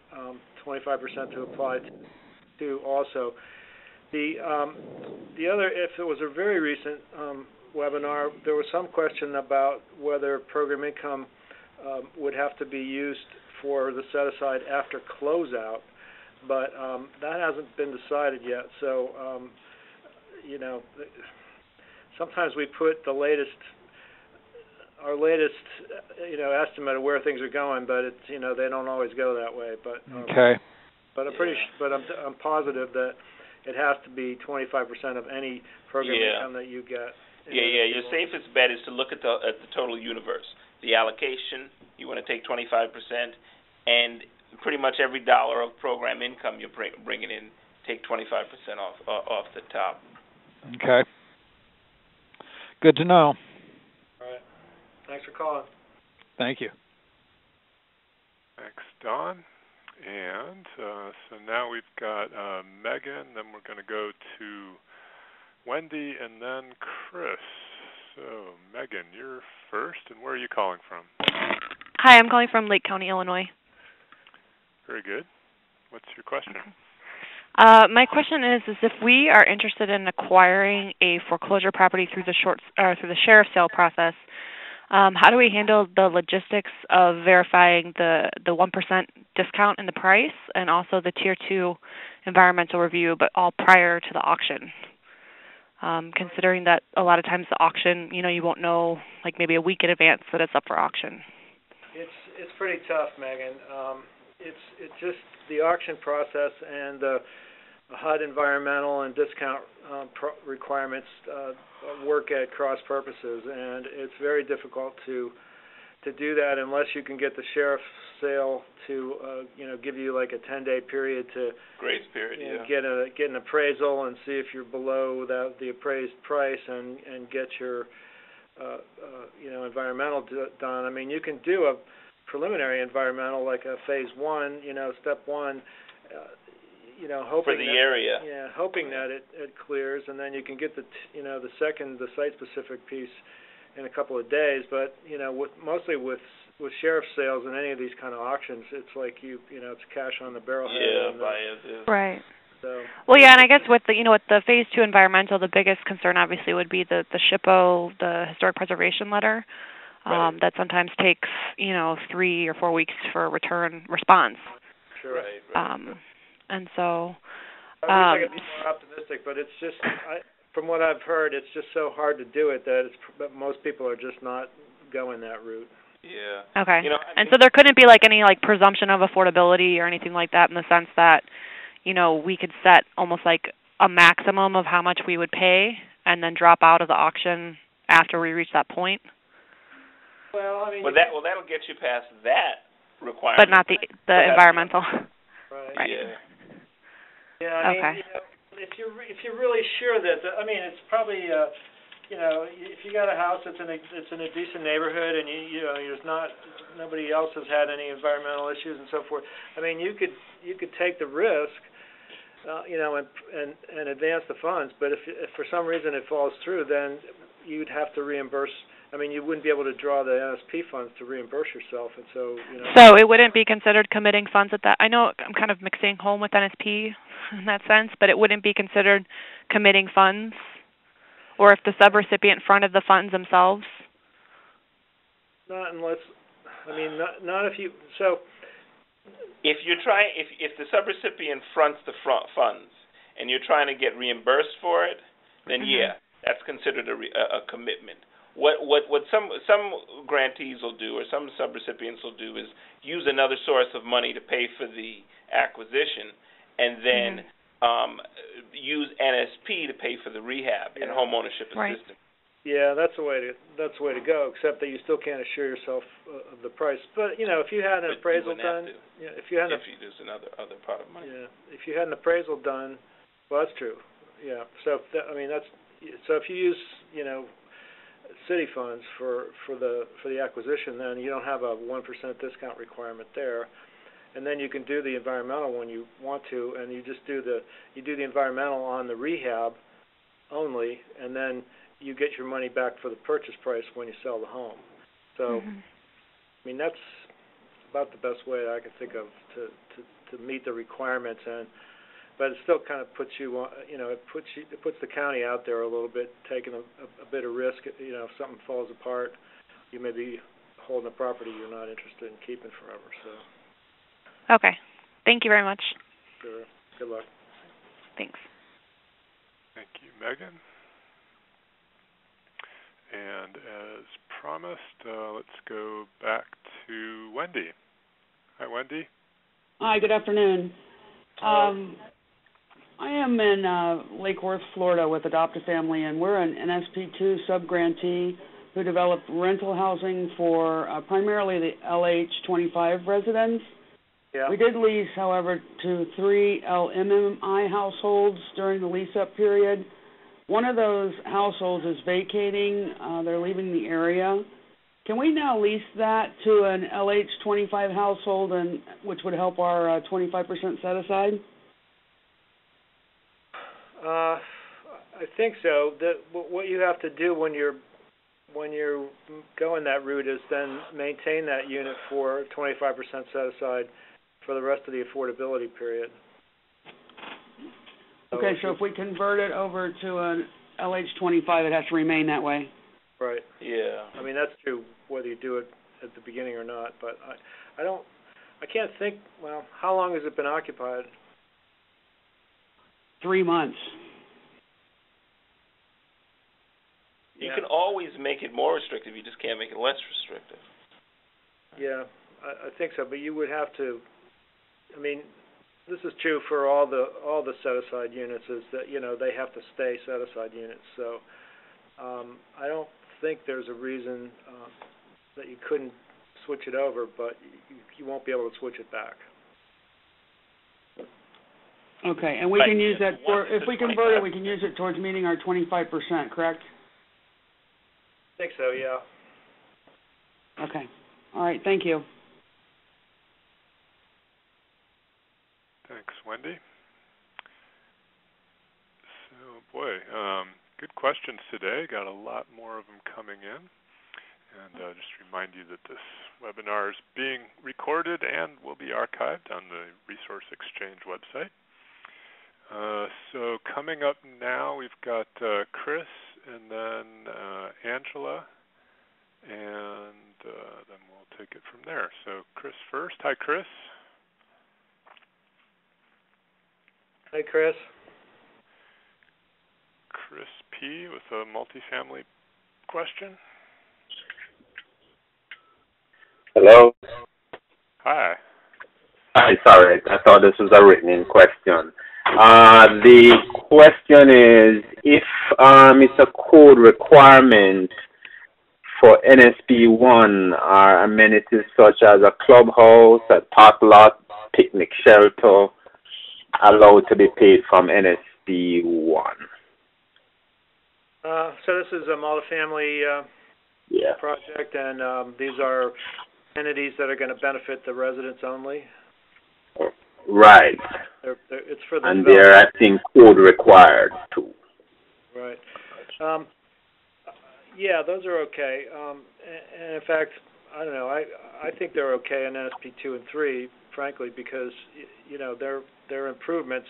25% to apply to also. The other, if it was a very recent webinar, there was some question about whether program income would have to be used for the set-aside after closeout, but that hasn't been decided yet. So, sometimes we put our latest, estimate of where things are going, but it's, they don't always go that way. But okay. But I'm positive that it has to be 25% of any program income that you get. Your safest bet is to look at the total universe. The allocation, you want to take 25%, and pretty much every dollar of program income you're bringing in, take 25% off the top. Okay. Good to know. All right. Thanks for calling. Thank you. Thanks, Don. And so now we've got Megan, then we're going to go to Wendy, and then Chris. So, Megan, you're first, and where are you calling from? Hi, I'm calling from Lake County, Illinois. Very good. What's your question? My question is if we are interested in acquiring a foreclosure property through the sheriff's sale process, how do we handle the logistics of verifying the 1% discount in the price and also the Tier 2 environmental review, but all prior to the auction? Considering that a lot of times the auction, you won't know like maybe a week in advance that it's up for auction. It's pretty tough, Megan. It's just the auction process and HUD environmental and discount requirements work at cross purposes, and it's very difficult to do that unless you can get the sheriff's sale to give you like a 10-day period to grace period, get an appraisal and see if you're below the appraised price and get your environmental done. I mean, you can do a preliminary environmental like a phase 1, step 1, hoping for the area. Yeah, hoping that it clears, and then you can get the site-specific piece in a couple of days. But mostly with sheriff's sales and any of these kind of auctions, it's like it's cash on the barrelhead. Yeah, buy as is. Right. So. Well, yeah, and I guess with the phase 2 environmental, the biggest concern obviously would be the SHPO, the historic preservation letter. Right. That sometimes takes 3 or 4 weeks for a return response. Sure. Right. And so. I wish I could be more optimistic, but it's just from what I've heard, it's just so hard to do it that most people are just not going that route. Yeah. Okay. And so there couldn't be any presumption of affordability or anything like that in the sense that we could set almost like a maximum of how much we would pay and then drop out of the auction after we reach that point. Well, I mean. That'll get you past that requirement. But not the environmental. Right. Yeah. Yeah. I mean, okay. If you're really sure that it's probably if you got a house that's in a decent neighborhood and there's nobody else has had any environmental issues and so forth. I mean, you could take the risk, and advance the funds. But if for some reason it falls through, then you'd have to reimburse. I mean, you wouldn't be able to draw the NSP funds to reimburse yourself, and so. So it wouldn't be considered committing funds at that. I know I'm kind of mixing home with NSP in that sense, but it wouldn't be considered committing funds, or if the subrecipient fronted the funds themselves. Not unless. I mean, not if you. So. If the subrecipient fronts the funds and you're trying to get reimbursed for it, then that's considered a commitment. What some grantees will do or some subrecipients will do is use another source of money to pay for the acquisition, and then use NSP to pay for the rehab and homeownership assistance. Yeah, that's the way to go. Except that you still can't assure yourself of the price. But if you had an appraisal done, if you use another pot of money. Yeah, if you had an appraisal done, well, that's true. Yeah. So if you use city funds for the acquisition, then you don't have a 1% discount requirement there, and then you can do the environmental when you want to, and you just do the environmental on the rehab only, and then you get your money back for the purchase price when you sell the home. So, I mean, that's about the best way I can think of to meet the requirements, but it still kind of puts you on, it puts the county out there a little bit, taking a bit of risk. If something falls apart, you may be holding a property you're not interested in keeping forever. So. Okay. Thank you very much. Sure. Good luck. Thanks. Thank you, Megan. And as promised, let's go back to Wendy. Hi, Wendy. Hi, good afternoon. I am in Lake Worth, Florida with Adopt a Family, and we're an NSP2 sub-grantee who developed rental housing for primarily the LH25 residents. Yeah. We did lease, however, to 3 LMMI households during the lease-up period. One of those households is vacating. They're leaving the area. Can we now lease that to an LH25 household, which would help our 25% set-aside? I think so. What you have to do when you're going that route is then maintain that unit for 25% set-aside for the rest of the affordability period. Okay, so if we convert it over to an LH25, it has to remain that way. Right. Yeah. I mean, that's true whether you do it at the beginning or not, but I can't think, well, how long has it been occupied? 3 months. You can always make it more restrictive, you just can't make it less restrictive. Yeah, I think so, but you would have to, I mean, this is true for all the set-aside units, is that they have to stay set-aside units. So I don't think there's a reason that you couldn't switch it over, but you won't be able to switch it back. Okay, and we can use that if we convert it, we can use it towards meeting our 25%, correct? I think so, yeah. Okay. All right, thank you. Thanks, Wendy. So, boy, good questions today. Got a lot more of them coming in. And just remind you that this webinar is being recorded and will be archived on the Resource Exchange website. So coming up now, we've got Chris and then Angela, and then we'll take it from there. So Chris first. Hi, Chris. Hi, Chris. Chris P. with a multifamily question. Hello? Hi. Hi, sorry. I thought this was a written question. The question is, if it's a code requirement for NSP1, are amenities such as a clubhouse, a park lot, picnic shelter allowed to be paid from NSP1? So this is a multifamily project, and these are entities that are going to benefit the residents only? Right. It's for the and they're, I think, code required too. Right. Yeah, those are okay. And in fact, I don't know. I think they're okay in NSP 2 and 3, frankly, because they're improvements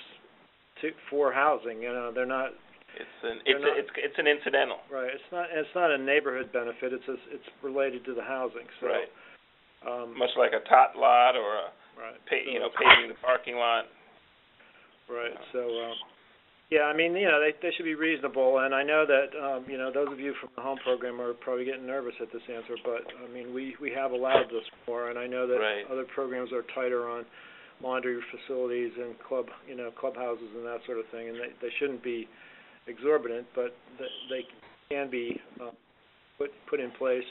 for housing. They're not. It's an incidental. Right. It's not a neighborhood benefit. It's related to the housing. So. Right. Much like a tot lot or paving the parking lot. Right. So, yeah, I mean, they should be reasonable, and I know that those of you from the home program are probably getting nervous at this answer, but I mean, we have allowed this more, and I know that other programs are tighter on laundry facilities and clubhouses and that sort of thing, and they shouldn't be exorbitant, but they can be put in place.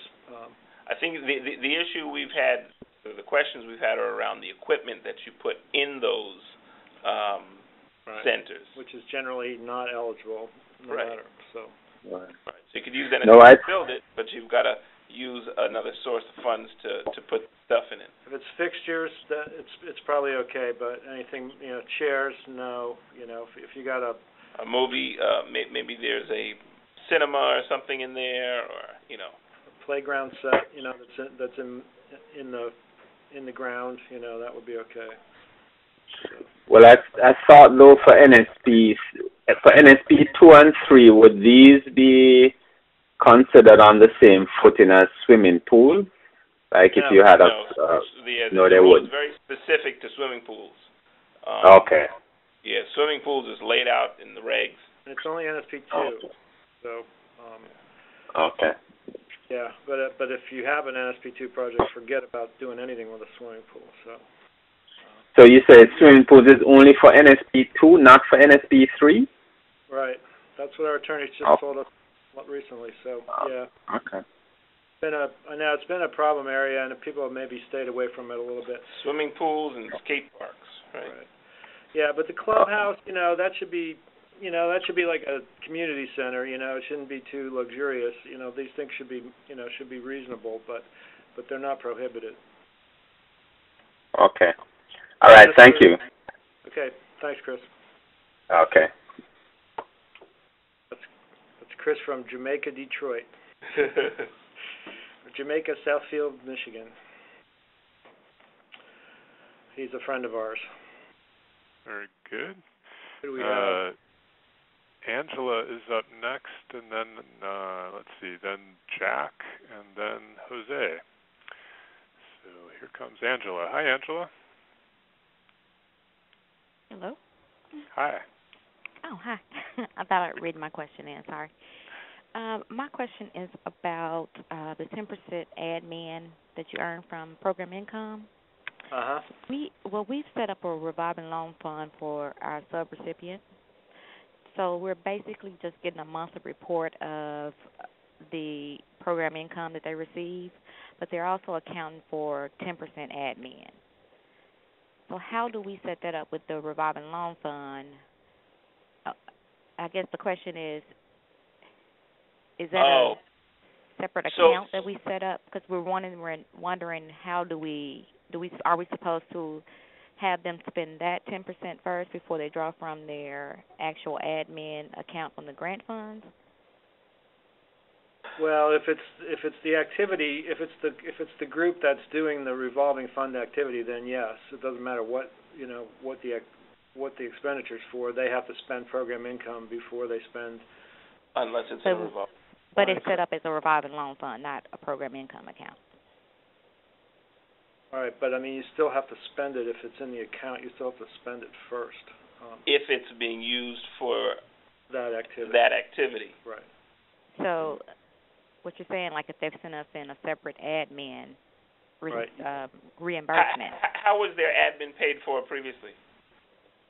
I think the issue we've had, the questions we've had are around the equipment that you put in those centers, which is generally not eligible, no matter. So. Right. So you could use that to build it, but you've got to use another source of funds to put stuff in it. If it's fixtures, it's probably okay, but anything, chairs, no. If you got a movie, maybe there's a cinema or something in there, or playground set, that's in the ground, that would be okay. So. Well, I thought though for NSP 2 and 3, would these be considered on the same footing as swimming pools? Like if you had the they rule is wouldn't. very specific to swimming pools. Okay. Yeah, swimming pools is laid out in the regs. And it's only NSP 2, so. Okay. Yeah, but if you have an NSP 2 project, forget about doing anything with a swimming pool. So you say swimming pools is only for NSP 2, not for NSP 3? Right. That's what our attorneys just told us recently. So yeah. Okay. I know it's been a problem area, and people have maybe stayed away from it a little bit. Swimming pools and skate parks, right? Yeah, but the clubhouse, that should be. That should be like a community center. It shouldn't be too luxurious. These things should be reasonable, but they're not prohibited. Okay. All right. Thank you. Okay. Thanks, Chris. Okay. That's Chris from Jamaica, Detroit. Jamaica, Southfield, Michigan. He's a friend of ours. Very good. Who do we have? Angela is up next, and then, let's see, then Jack, and then Jose. So here comes Angela. Hi, Angela. Hello. Hi. Oh, hi. I thought I'd read my question in. Sorry. My question is about the 10% admin that you earn from program income. We've set up a revolving loan fund for our subrecipients. So we're basically just getting a monthly report of the program income that they receive, but they're also accounting for 10% admin. So how do we set that up with the revolving loan fund? I guess the question is that a separate account that we set up? Because we're wondering how are we supposed to have them spend that 10% first before they draw from their actual admin account from the grant funds? Well, if it's the activity, if it's the group that's doing the revolving fund activity, then yes, it doesn't matter what the expenditure's for. They have to spend program income before they spend. Unless it's a revolving. But it's set up as a revolving loan fund, not a program income account. All right, but I mean, you still have to spend it if it's in the account. You still have to spend it first. If it's being used for that activity. Right. So, what you're saying, like if they've sent us in a separate admin reimbursement. How was their admin paid for previously?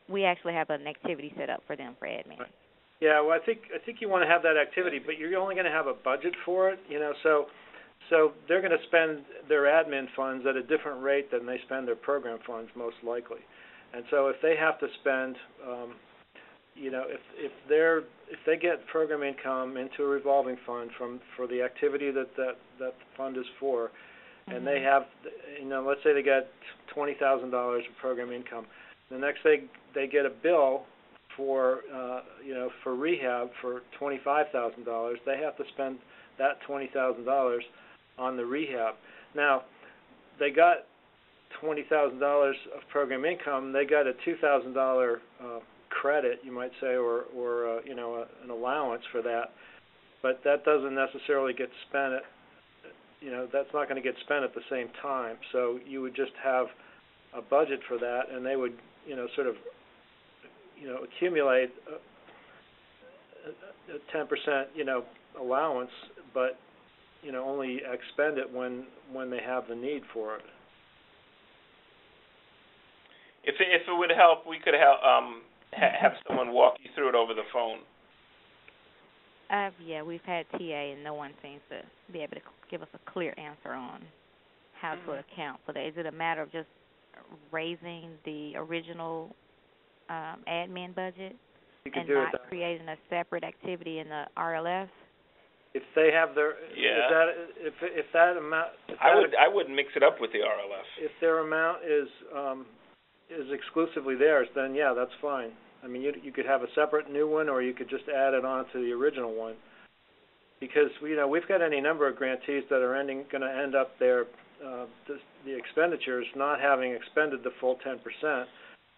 We actually have an activity set up for them for admin. Right. Yeah, well, I think you want to have that activity, but you're only going to have a budget for it, So they're going to spend their admin funds at a different rate than they spend their program funds, most likely. And so if they have to spend, if they get program income into a revolving fund for the activity that the fund is for, and they have, let's say they get $20,000 of program income. The next they get a bill for rehab for $25,000. They have to spend that $20,000 on the rehab. Now, they got $20,000 of program income. They got a $2,000 credit, you might say, or an allowance for that. But that doesn't necessarily get spent. That's not going to get spent at the same time. So you would just have a budget for that, and they would, accumulate a 10%, allowance, but only expend it when they have the need for it. If it would help, we could have someone walk you through it over the phone. Yeah, we've had TA, and no one seems to be able to give us a clear answer on how to account for that. Is it a matter of just raising the original admin budget and not creating a separate activity in the RLF? If they have their if that amount, I wouldn't mix it up with the RLF. If their amount is exclusively theirs, then yeah, that's fine. I mean, you could have a separate new one, or you could just add it on to the original one. Because we've got any number of grantees that are going to end up the expenditures not having expended the full 10%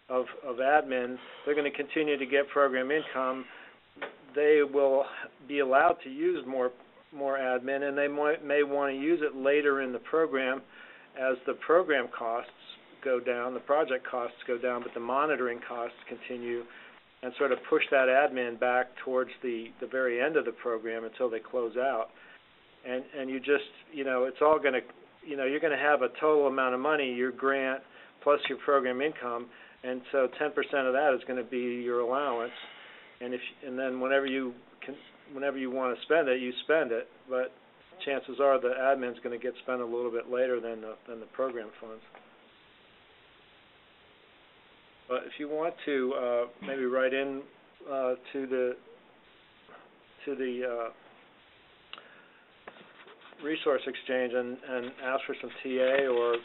of admin. They're going to continue to get program income. They will be allowed to use more admin, and they may want to use it later in the program as the program costs go down, the project costs go down, but the monitoring costs continue, and sort of push that admin back towards the very end of the program until they close out. And you just, it's all going to, you're going to have a total amount of money, your grant plus your program income, and so 10% of that is going to be your allowance. And then whenever you want to spend it, you spend it. But chances are the admin's going to get spent a little bit later than the program funds. But if you want to maybe write in to the resource exchange and ask for some TA or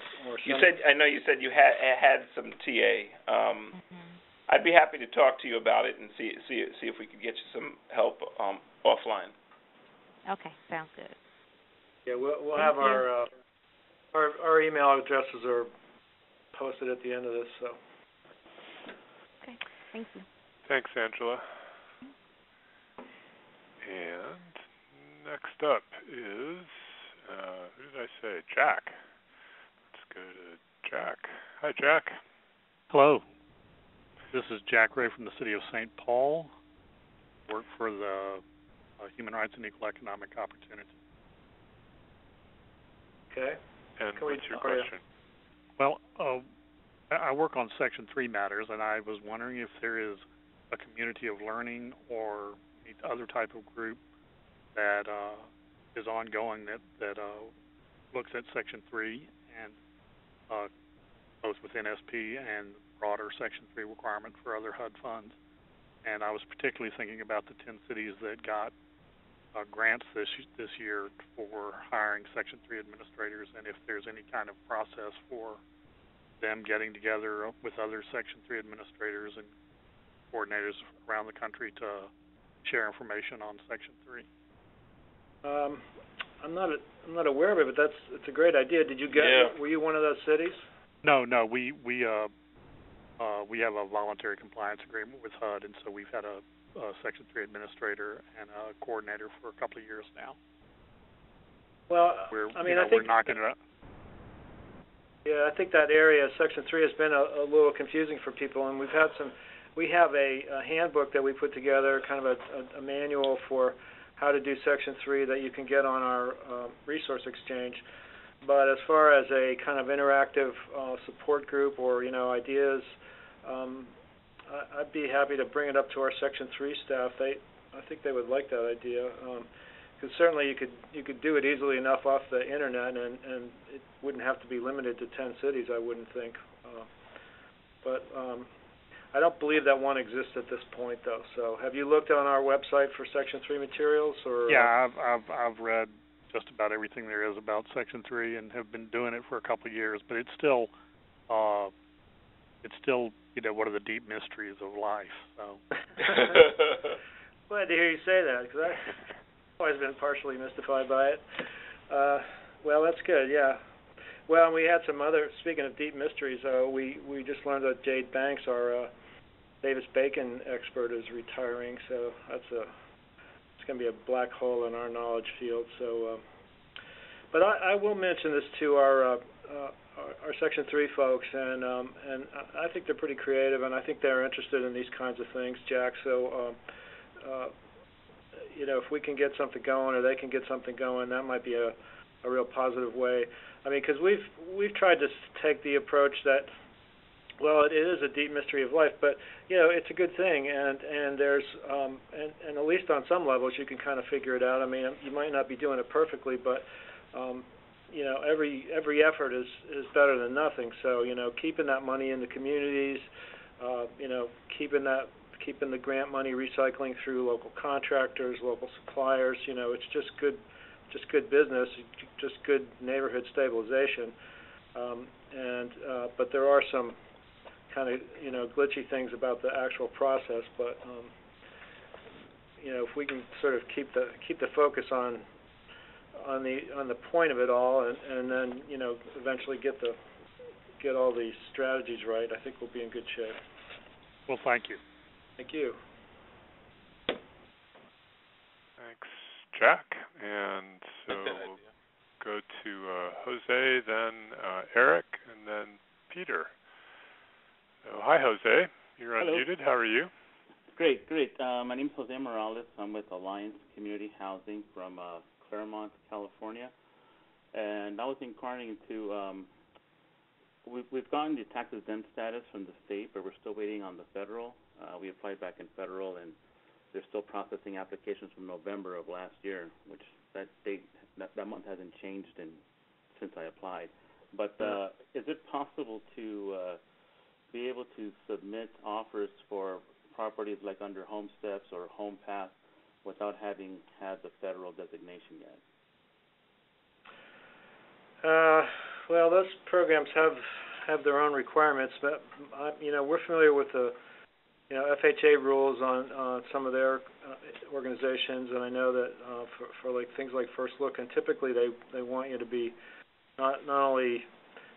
I know you said you had some TA. I'd be happy to talk to you about it and see if we could get you some help offline. Okay, sounds good. Yeah, we'll have our email addresses are posted at the end of this. So. Okay, thank you. Thanks, Angela. And next up is who did I say? Jack. Let's go to Jack. Hi, Jack. Hello. This is Jack Ray from the city of St. Paul. Work for the Human Rights and Equal Economic Opportunity. Okay. And what's your question? Well, I work on Section 3 matters, and I was wondering if there is a community of learning or any other type of group that is ongoing that looks at Section 3 and both with NSP and broader Section 3 requirement for other HUD funds. And I was particularly thinking about the 10 cities that got grants this year for hiring Section 3 administrators, and if there's any kind of process for them getting together with other Section 3 administrators and coordinators around the country to share information on Section 3. I'm not aware of it, but it's a great idea. Did you get? Yeah. Were you one of those cities? No. We have a voluntary compliance agreement with HUD, and so we've had a Section 3 administrator and a coordinator for a couple of years now. Well, I think we're knocking it up. Yeah, I think that area, Section 3, has been a little confusing for people, and we have a handbook that we put together, kind of a manual for how to do Section 3 that you can get on our resource exchange. But as far as a kind of interactive support group or ideas, I'd be happy to bring it up to our Section 3 staff. I think they would like that idea. Because certainly you could do it easily enough off the internet, and it wouldn't have to be limited to 10 cities, I wouldn't think. But I don't believe that one exists at this point, though. So have you looked on our website for Section 3 materials? Or yeah, I've read just about everything there is about Section 3 and have been doing it for a couple of years, but it's still one of the deep mysteries of life. So glad to hear you say that, because I've always been partially mystified by it. Well, that's good, yeah. Well, and we had some other, speaking of deep mysteries, we just learned that Jade Banks, our Davis-Bacon expert, is retiring, so it's going to be a black hole in our knowledge field. So, but I will mention this to our Section 3 folks, and I think they're pretty creative, and I think they're interested in these kinds of things, Jack. So, if we can get something going, or they can get something going, that might be a real positive way. I mean, because we've tried to take the approach that, well, it is a deep mystery of life, but it's a good thing, and there's and at least on some levels you can kind of figure it out. I mean, you might not be doing it perfectly, but every effort is better than nothing. So keeping that money in the communities, keeping the grant money recycling through local contractors, local suppliers, it's just good business, just good neighborhood stabilization. But there are some kind of glitchy things about the actual process. But if we can sort of keep the focus on the point of it all, and then eventually get all the strategies right, I think we'll be in good shape. Well, thank you. Thank you. Thanks, Jack. And so we'll go to Jose, then Eric, and then Peter. So, hi, Jose. You're unmuted. How are you? Great. My name is Jose Morales. I'm with Alliance Community Housing from Claremont, California. And I was inquiring into, we've gotten the tax-exempt status from the state, but we're still waiting on the federal. We applied back in federal, and they're still processing applications from November of last year, which that month hasn't changed since I applied. But is it possible to be able to submit offers for properties like under Home Steps or Home Path without having had the federal designation yet? Well, those programs have their own requirements, but we're familiar with the FHA rules on some of their organizations, and I know that for like things like First Look, and typically they want you to be not only,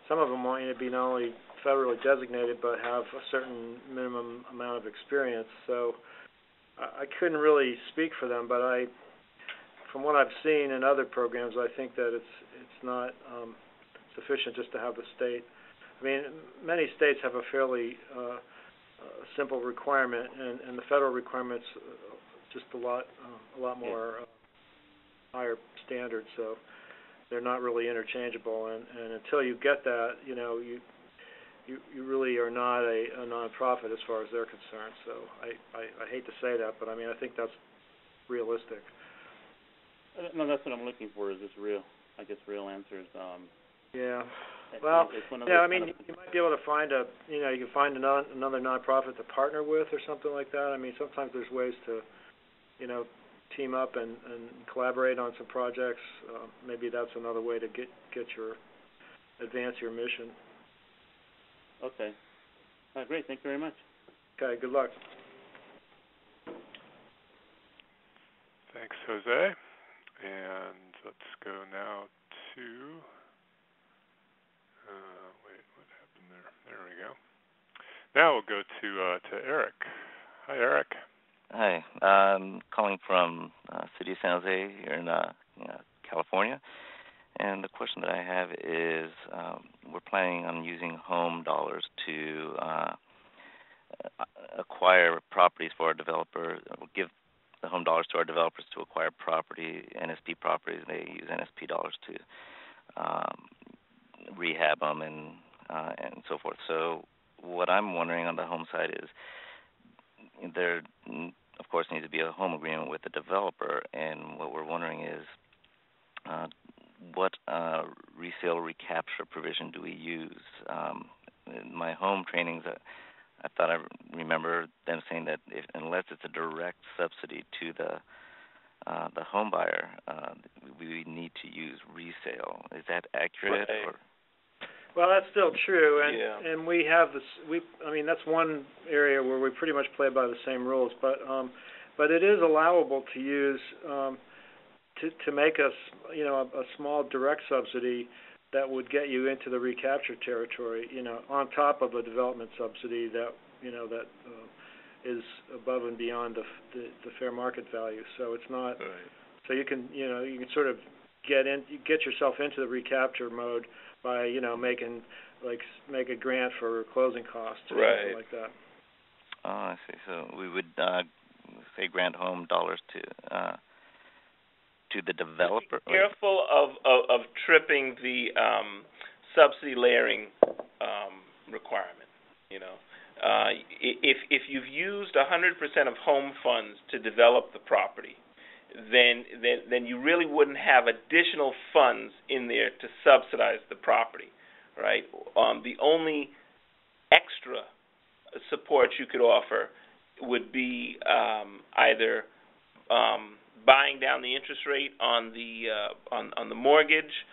some of them want you to be not only federally designated but have a certain minimum amount of experience. So I couldn't really speak for them, but from what I've seen in other programs, I think that it's not sufficient just to have the state. I mean, many states have a fairly simple requirement, and the federal requirement's just a lot more higher standard. So they're not really interchangeable. And until you get that, you really are not a nonprofit as far as they're concerned. So I hate to say that, but I mean I think that's realistic. No, that's what I'm looking for. Is this real? I guess real answers. Yeah. Well, it's one of yeah. those I mean, you might be able to find you can find another nonprofit to partner with or something like that. I mean, sometimes there's ways to, team up and collaborate on some projects. Maybe that's another way to advance your mission. Okay. Great. Thank you very much. Okay. Good luck. Thanks, Jose. And let's go now to. Wait, what happened there? There we go. Now we'll go to Eric. Hi, Eric. Hi, I'm calling from City of San Jose here in California, and the question that I have is we're planning on using home dollars to acquire properties for our developer. We'll give the home dollars to our developers to acquire property, NSP properties. They use NSP dollars to rehab them and so forth. So what I'm wondering on the home side is there, of course, needs to be a home agreement with the developer, and what we're wondering is what resale recapture provision do we use? In my home trainings, I thought I remember them saying that unless it's a direct subsidy to the home buyer, we need to use resale. Is that accurate? Right. Or? Well, that's still true, and we have this. I mean, that's one area where we pretty much play by the same rules. But it is allowable to use to make a small direct subsidy that would get you into the recapture territory. On top of a development subsidy that is above and beyond the fair market value. So it's not. Right. So you can sort of get yourself into the recapture mode by make a grant for closing costs or something like that. Oh, I see. So we would say grant home dollars to the developer. Be careful of tripping the subsidy layering requirement. If you've used 100% of home funds to develop the property, then you really wouldn't have additional funds in there to subsidize the property, right? The only extra support you could offer would be either buying down the interest rate on the mortgage,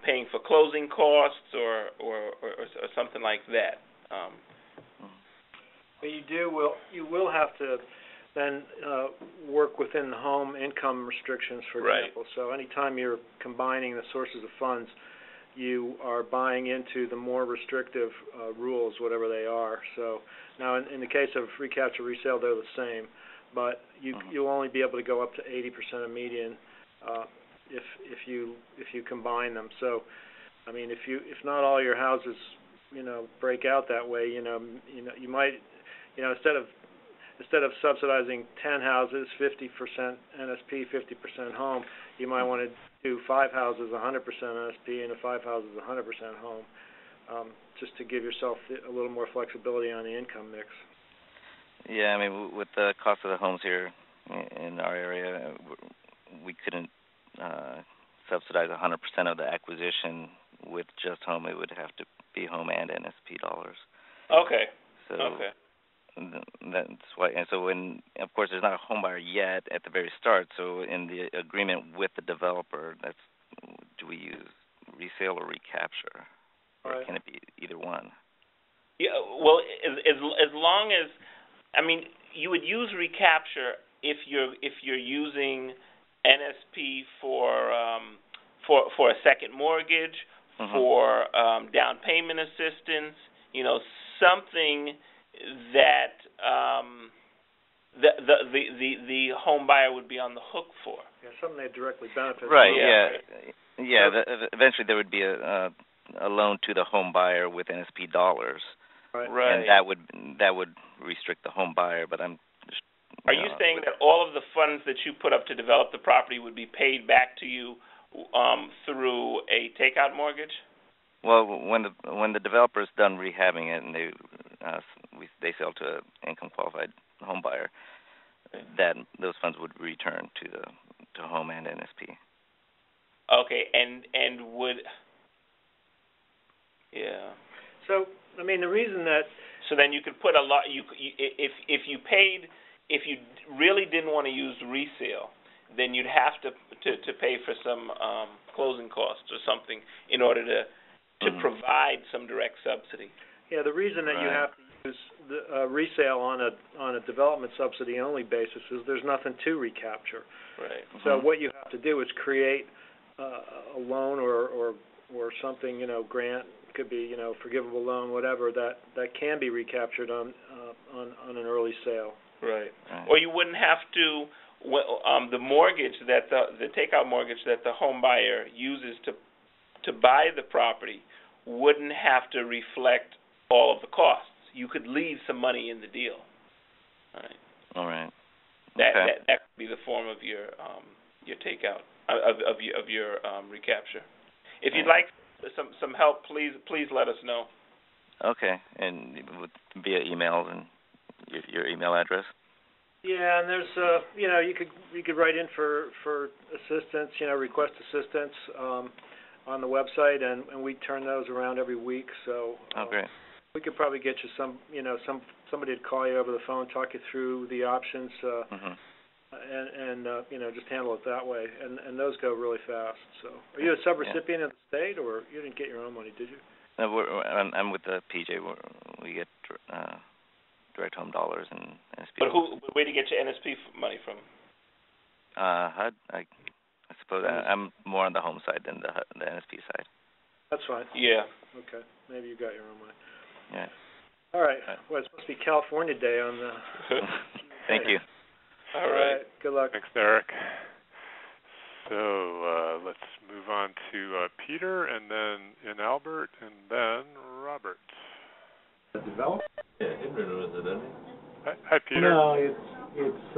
paying for closing costs, or something like that. But you will have to then work within the home income restrictions, for example. Right. So anytime you're combining the sources of funds, you are buying into the more restrictive rules, whatever they are. So now in the case of recapture resale, they're the same, but you'll only be able to go up to 80% of median if you combine them. So I mean, if not all your houses break out that way, you might instead of subsidizing 10 houses, 50% NSP, 50% home, you might want to do 5 houses, 100% NSP, and 5 houses, 100% home, just to give yourself a little more flexibility on the income mix. Yeah, I mean, with the cost of the homes here in our area, we couldn't subsidize 100% of the acquisition with just home. It would have to be home and NSP dollars. Okay. So that's why. And so when, of course, there's not a home buyer yet at the very start. So in the agreement with the developer, do we use resale or recapture, or can it be either one? Yeah. Well, as long as, I mean, you would use recapture if you're using NSP for a second mortgage, for down payment assistance, something that the home buyer would be on the hook for. Yeah, something they directly benefit from. Right. Yeah. Eventually, there would be a loan to the home buyer with NSP dollars. Right. And that would restrict the home buyer. But I'm. Are you saying that all of the funds that you put up to develop the property would be paid back to you through a takeout mortgage? Well, when the developer's done rehabbing it and they sell to an income qualified home buyer, that those funds would return to home and NSP. Okay, and would So I mean the reason that so then you could put a lot. If you really didn't want to use resale, then you'd have to pay for some closing costs or something in order to provide some direct subsidy. Yeah, the reason that you have to use the resale on a development subsidy only basis is there's nothing to recapture. Right. So what you have to do is create a loan or something, grant, could be, forgivable loan, whatever that can be recaptured on an early sale. Right. Or you wouldn't have to the mortgage that the takeout mortgage that the home buyer uses to buy the property wouldn't have to reflect all of the costs. You could leave some money in the deal. All right. That could be the form of your takeout of your recapture. If you'd like some help, please let us know. Okay, and via email and your email address. Yeah, and there's you could write in for assistance, request assistance on the website, and we turn those around every week. So great. We could probably get you somebody to call you over the phone, talk you through the options, and just handle it that way. And those go really fast. So are you a subrecipient of the state, or you didn't get your own money, did you? No, I'm with the PJ. We get direct home dollars and NSP. But where do you get your NSP money from? HUD. I suppose I'm more on the home side than the NSP side. That's fine. Yeah. Okay. Maybe you got your own money. Yeah. All right. Well, it's supposed to be California Day on the. Thank you. All right. Good luck. Thanks, Derek. So let's move on to Peter, and then Albert, and then Robert. Develop? Yeah, residential. Hi, Peter. No, it's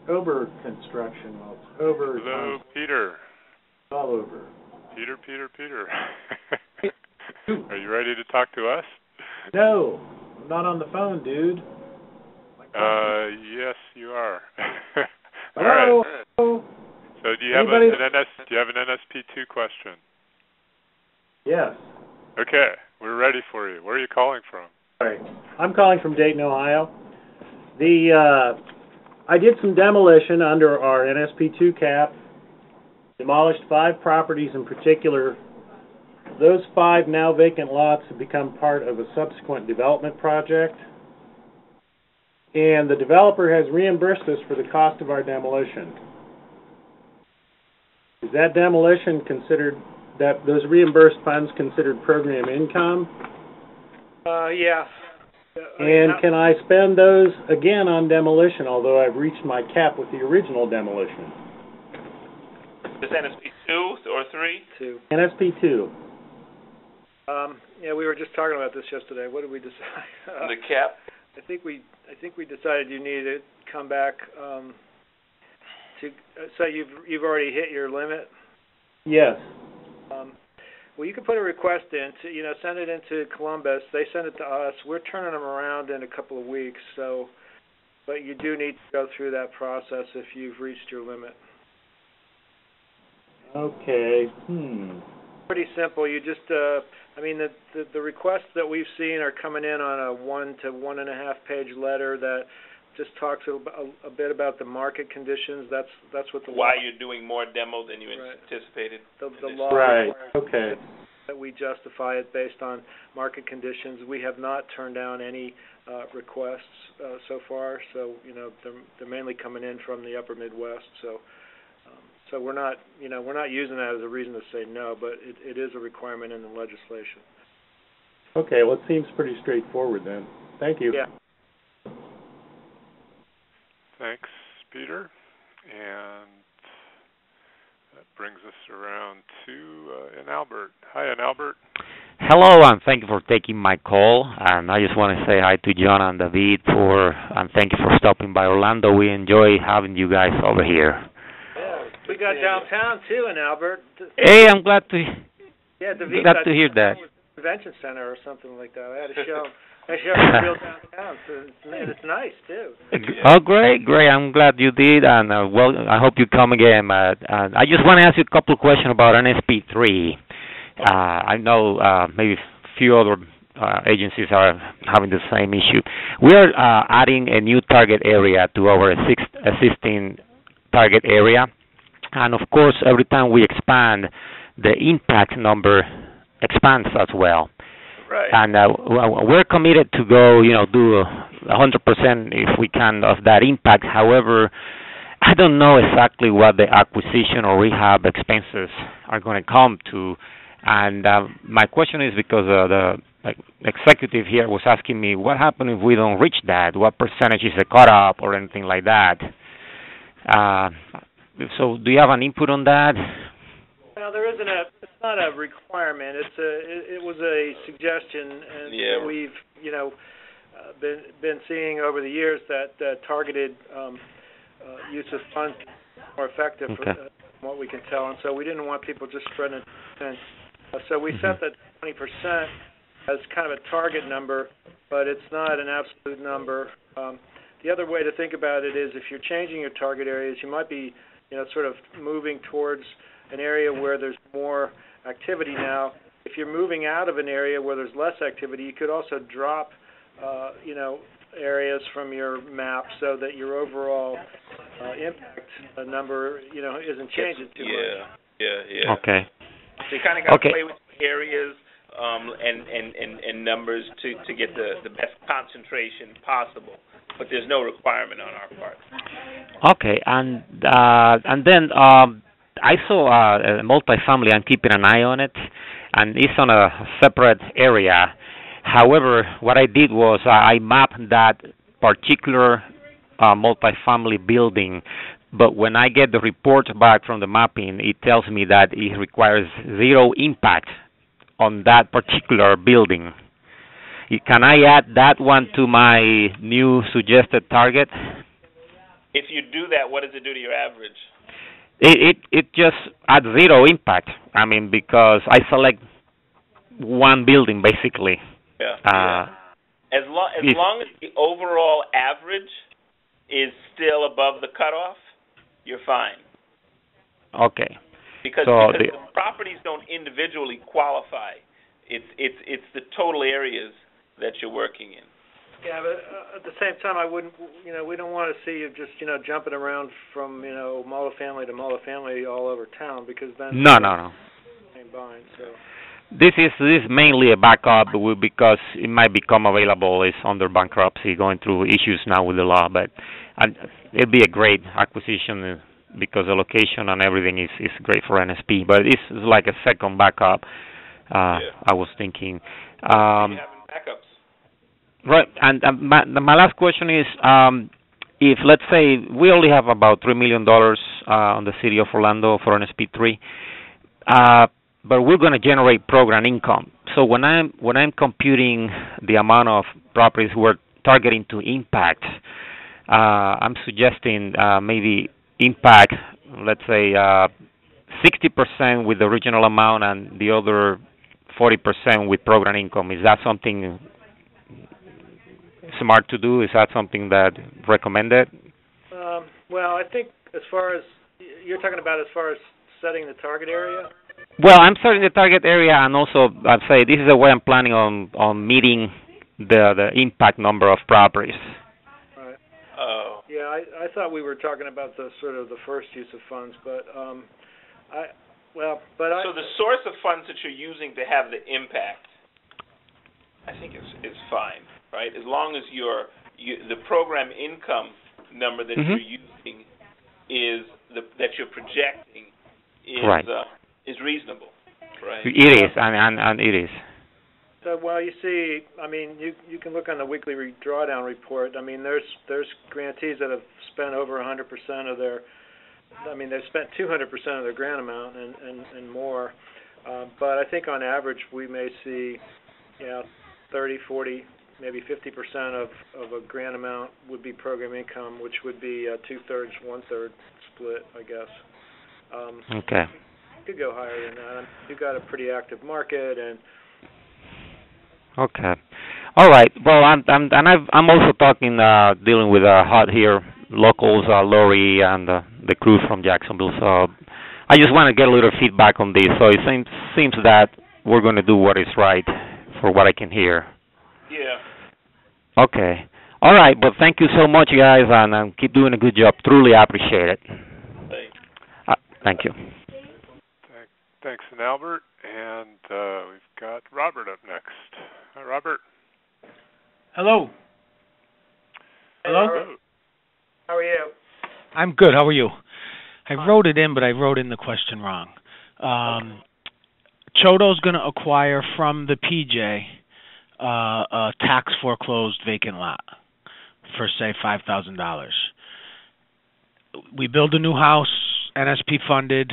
Ober Construction. Well, it's Ober. Hello, Peter. All over. Peter. Are you ready to talk to us? No, I'm not on the phone, dude. Yes, you are. All Hello. right. So do you have an NSP2 question? Yes. Okay, we're ready for you. Where are you calling from? All right. I'm calling from Dayton, Ohio. I did some demolition under our NSP2 cap, demolished 5 properties in particular. Those 5 now vacant lots have become part of a subsequent development project, and the developer has reimbursed us for the cost of our demolition. Is that demolition considered, those reimbursed funds considered program income? Yeah. And can I spend those again on demolition, although I've reached my cap with the original demolition? Is NSP 2 or 3? 2. NSP2. Yeah, we were just talking about this yesterday. What did we decide? The cap. I think we decided you need to come back to. So you've already hit your limit. Yes. Well, you can put a request in to send it into Columbus. They send it to us. We're turning them around in a couple of weeks. So, but you do need to go through that process if you've reached your limit. Okay. Pretty simple. You just, the requests that we've seen are coming in on a 1 to 1.5 page letter that just talks a bit about the market conditions. That's what the why you're doing more demo than you anticipated. The law right. requires Okay. that we justify it based on market conditions. We have not turned down any requests so far. So they're mainly coming in from the Upper Midwest. So we're not using that as a reason to say no, but it is a requirement in the legislation. Okay, well, it seems pretty straightforward then. Thank you. Yeah. Thanks, Peter. And that brings us around to Albert. Hi, Albert. Hello, and thank you for taking my call. And I just want to say hi to John and David and thank you for stopping by Orlando. We enjoy having you guys over here. Yeah, we we got downtown too in Albert. Hey, I'm glad to hear that. Convention center or something like that. I had a show. I show real downtown, and it's nice too. Oh, great. I'm glad you did, and well, I hope you come again. I just want to ask you a couple of questions about NSP3. I know maybe a few other agencies are having the same issue. We are adding a new target area to our existing target area, and of course, every time we expand, the impact number expands as well. Right. And we're committed to go, do 100% if we can of that impact. However, I don't know exactly what the acquisition or rehab expenses are going to come to. And my question is because the executive here was asking me, what happens if we don't reach that? What percentage is the cutoff or anything like that? So do you have an input on that? Well, there isn't it's not a requirement. It was a suggestion, and we've, been seeing over the years that targeted use of funds is more effective from what we can tell, and so we didn't want people just spreading it thin. So we set that 20% as kind of a target number, but it's not an absolute number. The other way to think about it is if you're changing your target areas, you might be, sort of moving towards an area where there's more activity now. If you're moving out of an area where there's less activity, you could also drop, areas from your map so that your overall impact number, isn't changing too much. Yeah. Okay. So you kind of got to play with areas and numbers to get the best concentration possible, but there's no requirement on our part. Okay, and then I saw a multifamily. I'm keeping an eye on it, and it's on a separate area. However, what I did was I mapped that particular multifamily building, but when I get the report back from the mapping, it tells me that it requires zero impact on that particular building. Can I add that one to my new suggested target? If you do that, what does it do to your average? It just adds zero impact. I mean, because I select one building basically. Yeah. As long as the overall average is still above the cutoff, you're fine. Okay. Because the properties don't individually qualify. It's the total areas that you're working in. Yeah, but at the same time, I wouldn't. We don't want to see you just jumping around from multifamily to multifamily all over town because then no. Same bind, so. This is mainly a backup because it might become available. It's under bankruptcy, going through issues now with the law, but it'd be a great acquisition because the location and everything is great for NSP. But it's like a second backup. I was thinking. Having backups. Right, and my last question is, if let's say we only have about $3 million on the city of Orlando for NSP3, but we're going to generate program income. So when I'm computing the amount of properties we're targeting to impact, I'm suggesting maybe impact, let's say 60% with the original amount and the other 40% with program income. Is that something smart to do? Is that something that recommended? Well, I think as far as you're talking about, as far as setting the target area. Well, I'm setting the target area, and also I'd say this is the way I'm planning on meeting the impact number of properties. Right. Oh. Yeah, I thought we were talking about the sort of the first use of funds, but So the source of funds that you're using to have the impact, I think is fine, right? As long as the program income number that you're using that you're projecting is right. Is reasonable, right? It is, and it is. So, well, you see, I mean, you can look on the weekly drawdown report. I mean, there's grantees that have spent over 100% of their. I mean, they've spent 200% of their grant amount and more. But I think on average we may see, 30, 40, maybe 50% of a grant amount would be program income, which would be 2/3, 1/3 split, I guess. Okay. Could go higher than that. You've got a pretty active market, and okay. All right. Well, I'm also dealing with HUD here, locals, Lori and the crew from Jacksonville. So I just want to get a little feedback on this. So it seems that we're going to do what is right, for what I can hear. Yeah. Okay. All right. Well, thank you so much, guys, and keep doing a good job. Truly appreciate it. Thank you. Thanks, and Albert. And we've got Robert up next. Hi, Robert. Hello. Hello? How are you? I'm good. How are you? I wrote it in, but I wrote in the question wrong. Chodo's going to acquire from the PJ a tax foreclosed vacant lot for, say, $5,000. We build a new house, NSP funded.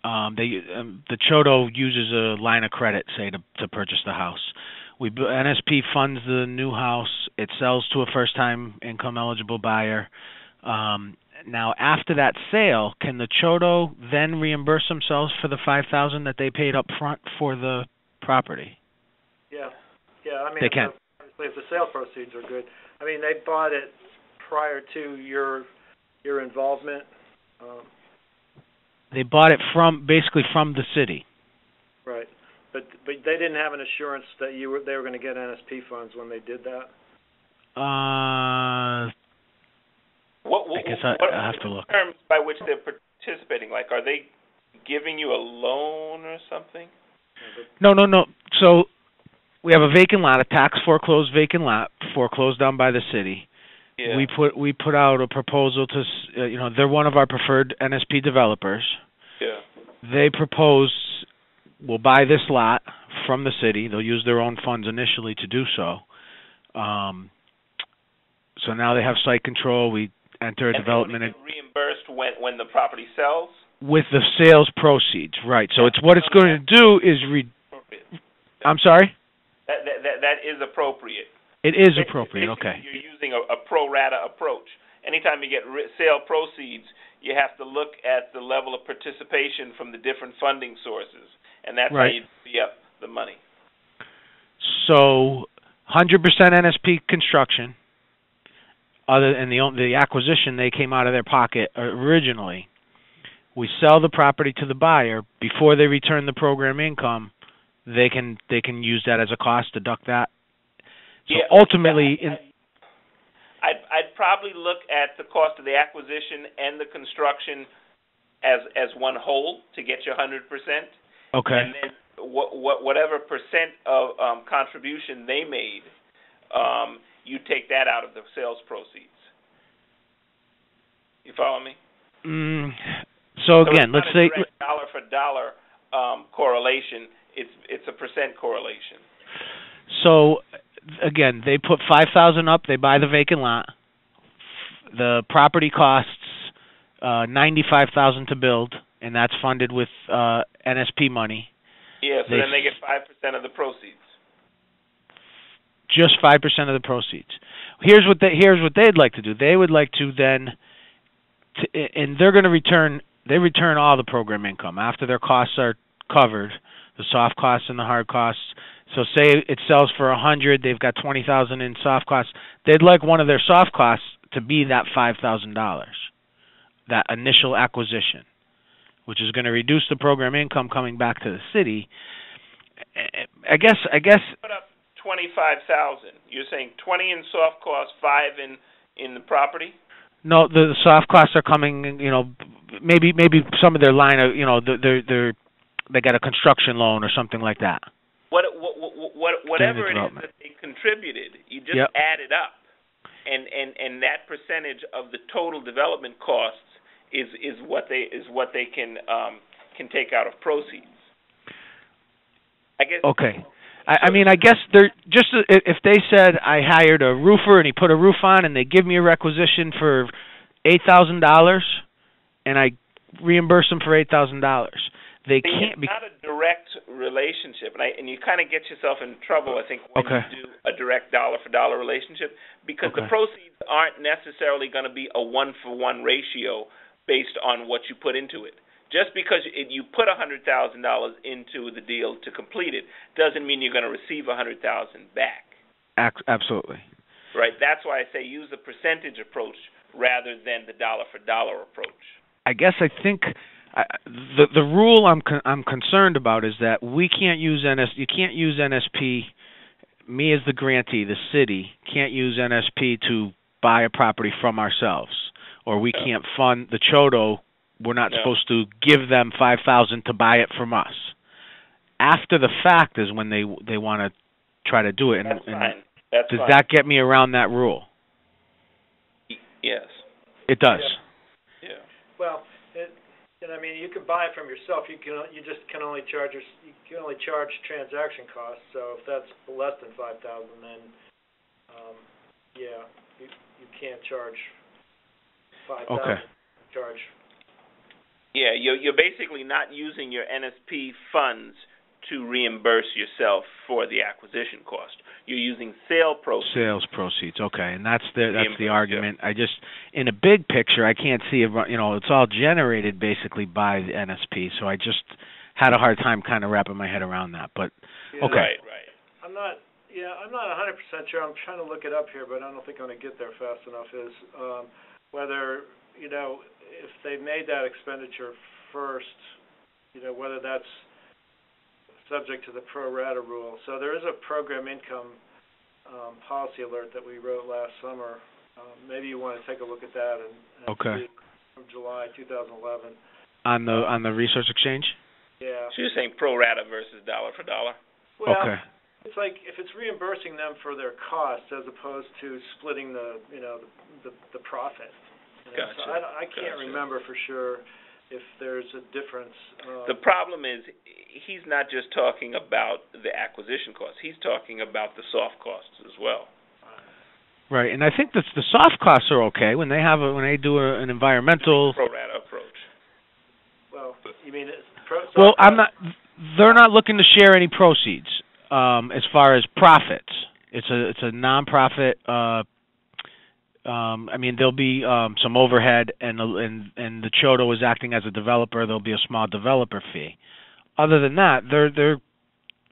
The Chodo uses a line of credit, say, to purchase the house. NSP funds the new house. It sells to a first-time income-eligible buyer. Now, after that sale, can the Chodo then reimburse themselves for the $5,000 that they paid up front for the property? Yeah. I mean, they can. Obviously, if the sale proceeds are good. I mean, they bought it prior to your involvement. They bought it basically from the city. Right, but they didn't have an assurance that they were going to get NSP funds when they did that. I guess I have to look. What terms by which they're participating? Like, are they giving you a loan or something? No. So we have a vacant lot, a tax foreclosed vacant lot, foreclosed on by the city. Yeah. We put out a proposal to, they're one of our preferred NSP developers. Yeah. They propose we'll buy this lot from the city. They'll use their own funds initially to do so. So now they have site control. We enter a development. And they reimbursed when the property sells? With the sales proceeds, right. So what it's going to do is I'm sorry? That is appropriate. It is appropriate, okay. You're using a pro rata approach. Anytime you get sale proceeds, you have to look at the level of participation from the different funding sources, and that's right. how you divvy up the money. So 100% NSP construction, other than the acquisition, they came out of their pocket originally. We sell the property to the buyer. Before they return the program income, they can use that as a cost, deduct that. So ultimately, I'd probably look at the cost of the acquisition and the construction as one whole to get you 100%. Okay. And then whatever percent of contribution they made, you take that out of the sales proceeds. You follow me? So again, let's say dollar for dollar correlation. It's a percent correlation. So again, they put $5,000 up. They buy the vacant lot. The property costs $95,000 to build, and that's funded with NSP money. Yeah, so then they get 5% of the proceeds. Just 5% of the proceeds. Here's what they'd like to do. They would like to then, and they're going to return. They return all the program income after their costs are covered, the soft costs and the hard costs. So say it sells for $100, they've got $20,000 in soft costs. They'd like one of their soft costs to be that $5,000, that initial acquisition, which is going to reduce the program income coming back to the city. I guess. Put up $25,000. You're saying 20 in soft costs, 5 in the property. No, the soft costs are coming. Maybe some of their line of they got a construction loan or something like that. Whatever it is that they contributed, you just add it up, and that percentage of the total development costs is what they can take out of proceeds. I guess. Okay. I guess they're just if they said I hired a roofer and he put a roof on and they give me a requisition for $8,000 and I reimburse them for $8,000. They can't be. It's not a direct relationship, and you kind of get yourself in trouble, I think, when you do a direct dollar-for-dollar relationship, because the proceeds aren't necessarily going to be a one-for-one ratio based on what you put into it. Just because you put $100,000 into the deal to complete it doesn't mean you're going to receive $100,000 back. Absolutely. Right. That's why I say use a percentage approach rather than the dollar for dollar approach. I guess I think the rule I'm concerned about is that we can't use You can't use NSP. Me as the grantee, the city can't use NSP to buy a property from ourselves, or we can't fund the Chodo. We're not supposed to give them $5,000 to buy it from us. After the fact is when they want to try to do it. That's fine. Does that get me around that rule? Yes. It does. Yeah. Well, I mean, you can buy it from yourself. You just can only charge transaction costs. So if that's less than $5,000, then you can't charge $5,000. Okay. Charge. Yeah, you're basically not using your NSP funds to reimburse yourself for the acquisition cost. You're using sales proceeds. Okay, and that's the argument. I just, in a big picture, I can't see it. It's all generated basically by the NSP. So I just had a hard time kind of wrapping my head around that. But okay. Right. I'm not 100% sure. I'm trying to look it up here, but I don't think I'm going to get there fast enough. Is whether if they made that expenditure first, whether that's subject to the pro rata rule. So there is a program income policy alert that we wrote last summer. Maybe you want to take a look at that and see from July 2011. On the Resource Exchange? Yeah. So you're saying pro rata versus dollar for dollar? Well, it's like if it's reimbursing them for their costs as opposed to splitting the profit. Gotcha. So I can't remember for sure if there's a difference. The problem is he's not just talking about the acquisition costs. He's talking about the soft costs as well. Right, and I think the soft costs are okay when they do an environmental pro rata approach. Well, you mean they're not looking to share any proceeds as far as profits. It's a nonprofit. There'll be some overhead, and the Chodo is acting as a developer. There'll be a small developer fee. Other than that, they're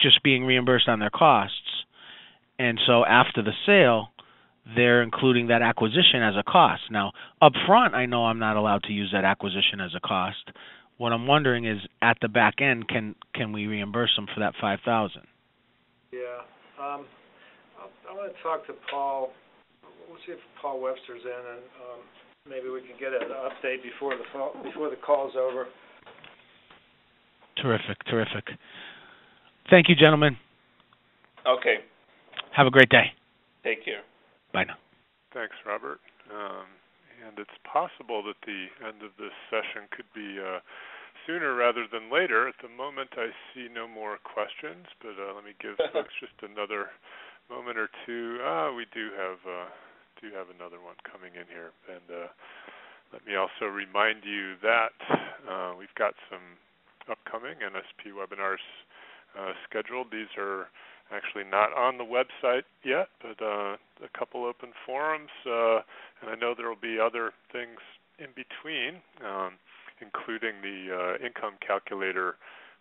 just being reimbursed on their costs, and so after the sale, they're including that acquisition as a cost. Now, up front, I know I'm not allowed to use that acquisition as a cost. What I'm wondering is, at the back end, can we reimburse them for that $5,000? Yeah, I want to talk to Paul. We'll see if Paul Webster's in, and maybe we can get an update before the call's over. Terrific. Thank you, gentlemen. Okay. Have a great day. Take care. Bye now. Thanks, Robert. And it's possible that the end of this session could be sooner rather than later. At the moment, I see no more questions, but let me give folks just another moment or two. We do have another one coming in here, and let me also remind you that we've got some upcoming NSP webinars scheduled. These are actually not on the website yet, but a couple open forums, and I know there will be other things in between, including the income calculator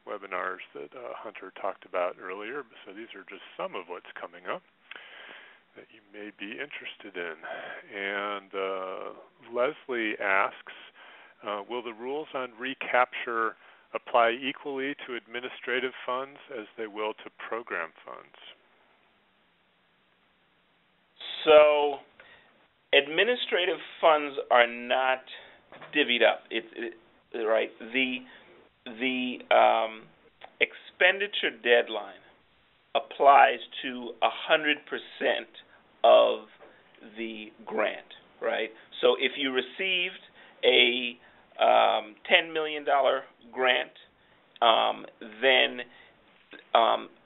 webinars that Hunter talked about earlier. So these are just some of what's coming up that you may be interested in. And Leslie asks, will the rules on recapture apply equally to administrative funds as they will to program funds? So administrative funds are not divvied up. Right. The expenditure deadline applies to 100% of the grant, right? So if you received a $10 million grant, then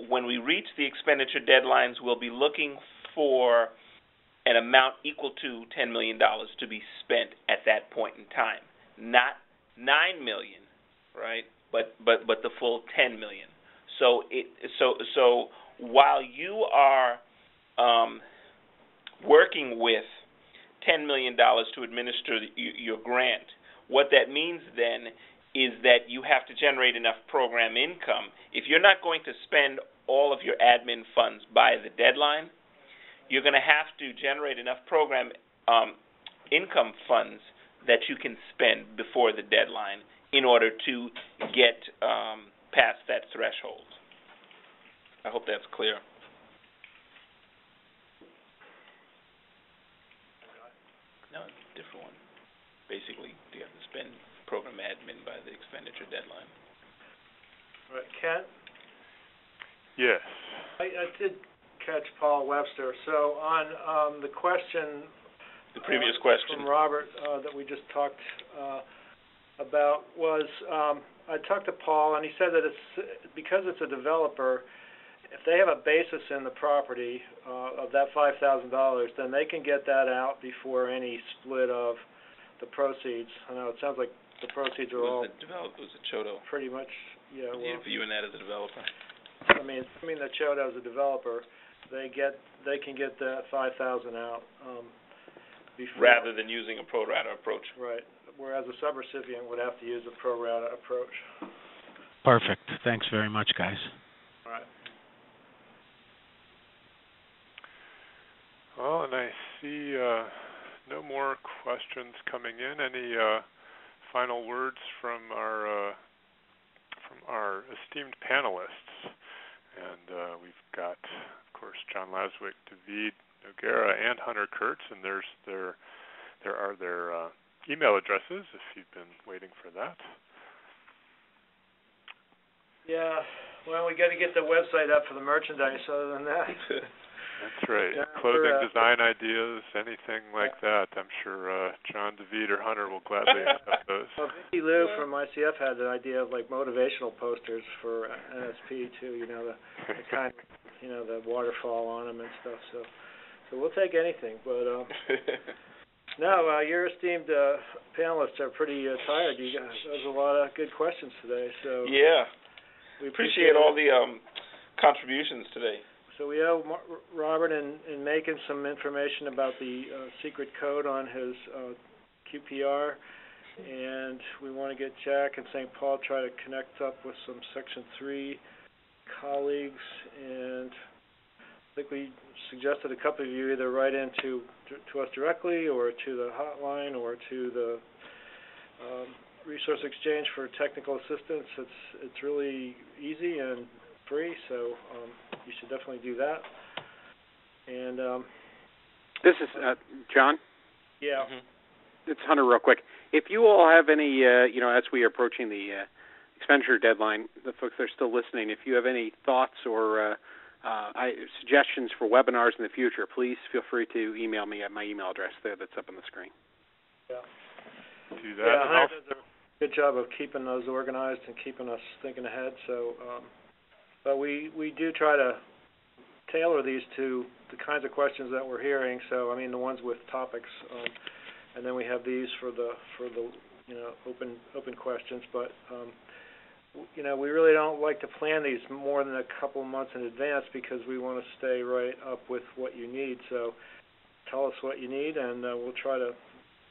when we reach the expenditure deadlines, we'll be looking for an amount equal to $10 million to be spent at that point in time, not $9 million, right? But the full $10 million. So while you are working with $10 million to administer your grant, what that means then is that you have to generate enough program income. If you're not going to spend all of your admin funds by the deadline, you're going to have to generate enough program income funds that you can spend before the deadline in order to get past that threshold. I hope that's clear. No, it's a different one. Basically, you have to spend program admin by the expenditure deadline. Right, Ken? Yes. I did catch Paul Webster. So on the question, the previous question from Robert that we just talked about was, I talked to Paul and he said that it's because it's a developer. If they have a basis in the property of that $5,000, then they can get that out before any split of the proceeds. I know it sounds like the proceeds are all. It was a Chodo. Pretty much, yeah. Well, viewing that as a developer. I mean the Chodo as a developer, they can get that $5,000 out before. Rather than using a pro rata approach. Right. Whereas a subrecipient would have to use a pro rata approach. Perfect. Thanks very much, guys. All right. Well, and I see no more questions coming in. Any final words from our esteemed panelists? And we've got, of course, John Laswick, David Noguera, and Hunter Kurtz, and there are their email addresses if you've been waiting for that. Yeah. Well, we got to get the website up for the merchandise. Other than that. That's right. Yeah, clothing design ideas, anything like that. I'm sure John, David, or Hunter will gladly accept those. Well, Vicky Liu from ICF had the idea of like motivational posters for NSP too. You know, the kind, the waterfall on them and stuff. So we'll take anything. But no, your esteemed panelists are pretty tired. You guys, there's a lot of good questions today. So yeah, we appreciate all the contributions today. So we owe Robert and Macon some information about the secret code on his QPR, and we want to get Jack and St. Paul try to connect up with some Section 3 colleagues, and I think we suggested a couple of you either write in to us directly or to the hotline or to the Resource Exchange for technical assistance. It's really easy and free, so you should definitely do that. And this is John. Yeah. It's Hunter. Real quick, if you all have any, as we are approaching the expenditure deadline, the folks that are still listening, if you have any thoughts or suggestions for webinars in the future, please feel free to email me at my email address there that's up on the screen. Yeah. Do that. Yeah, Hunter does a good job of keeping those organized and keeping us thinking ahead. So. But we do try to tailor these to the kinds of questions that we're hearing. So I mean the ones with topics, and then we have these for the open questions. But we really don't like to plan these more than a couple of months in advance because we want to stay right up with what you need. So tell us what you need, and we'll try to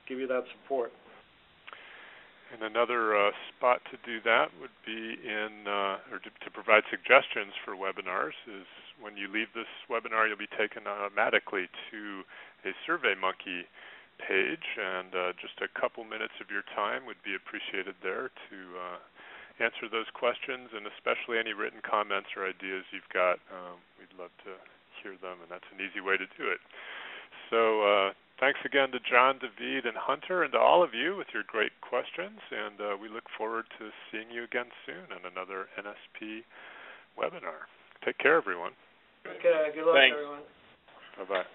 give you that support. And another spot to do that would be or to provide suggestions for webinars is when you leave this webinar, you'll be taken automatically to a SurveyMonkey page, and just a couple minutes of your time would be appreciated there to answer those questions, and especially any written comments or ideas you've got. We'd love to hear them, and that's an easy way to do it. So thanks again to John, David, and Hunter, and to all of you with your great questions, and we look forward to seeing you again soon on another NSP webinar. Take care, everyone. Okay, good luck, everyone. Bye-bye.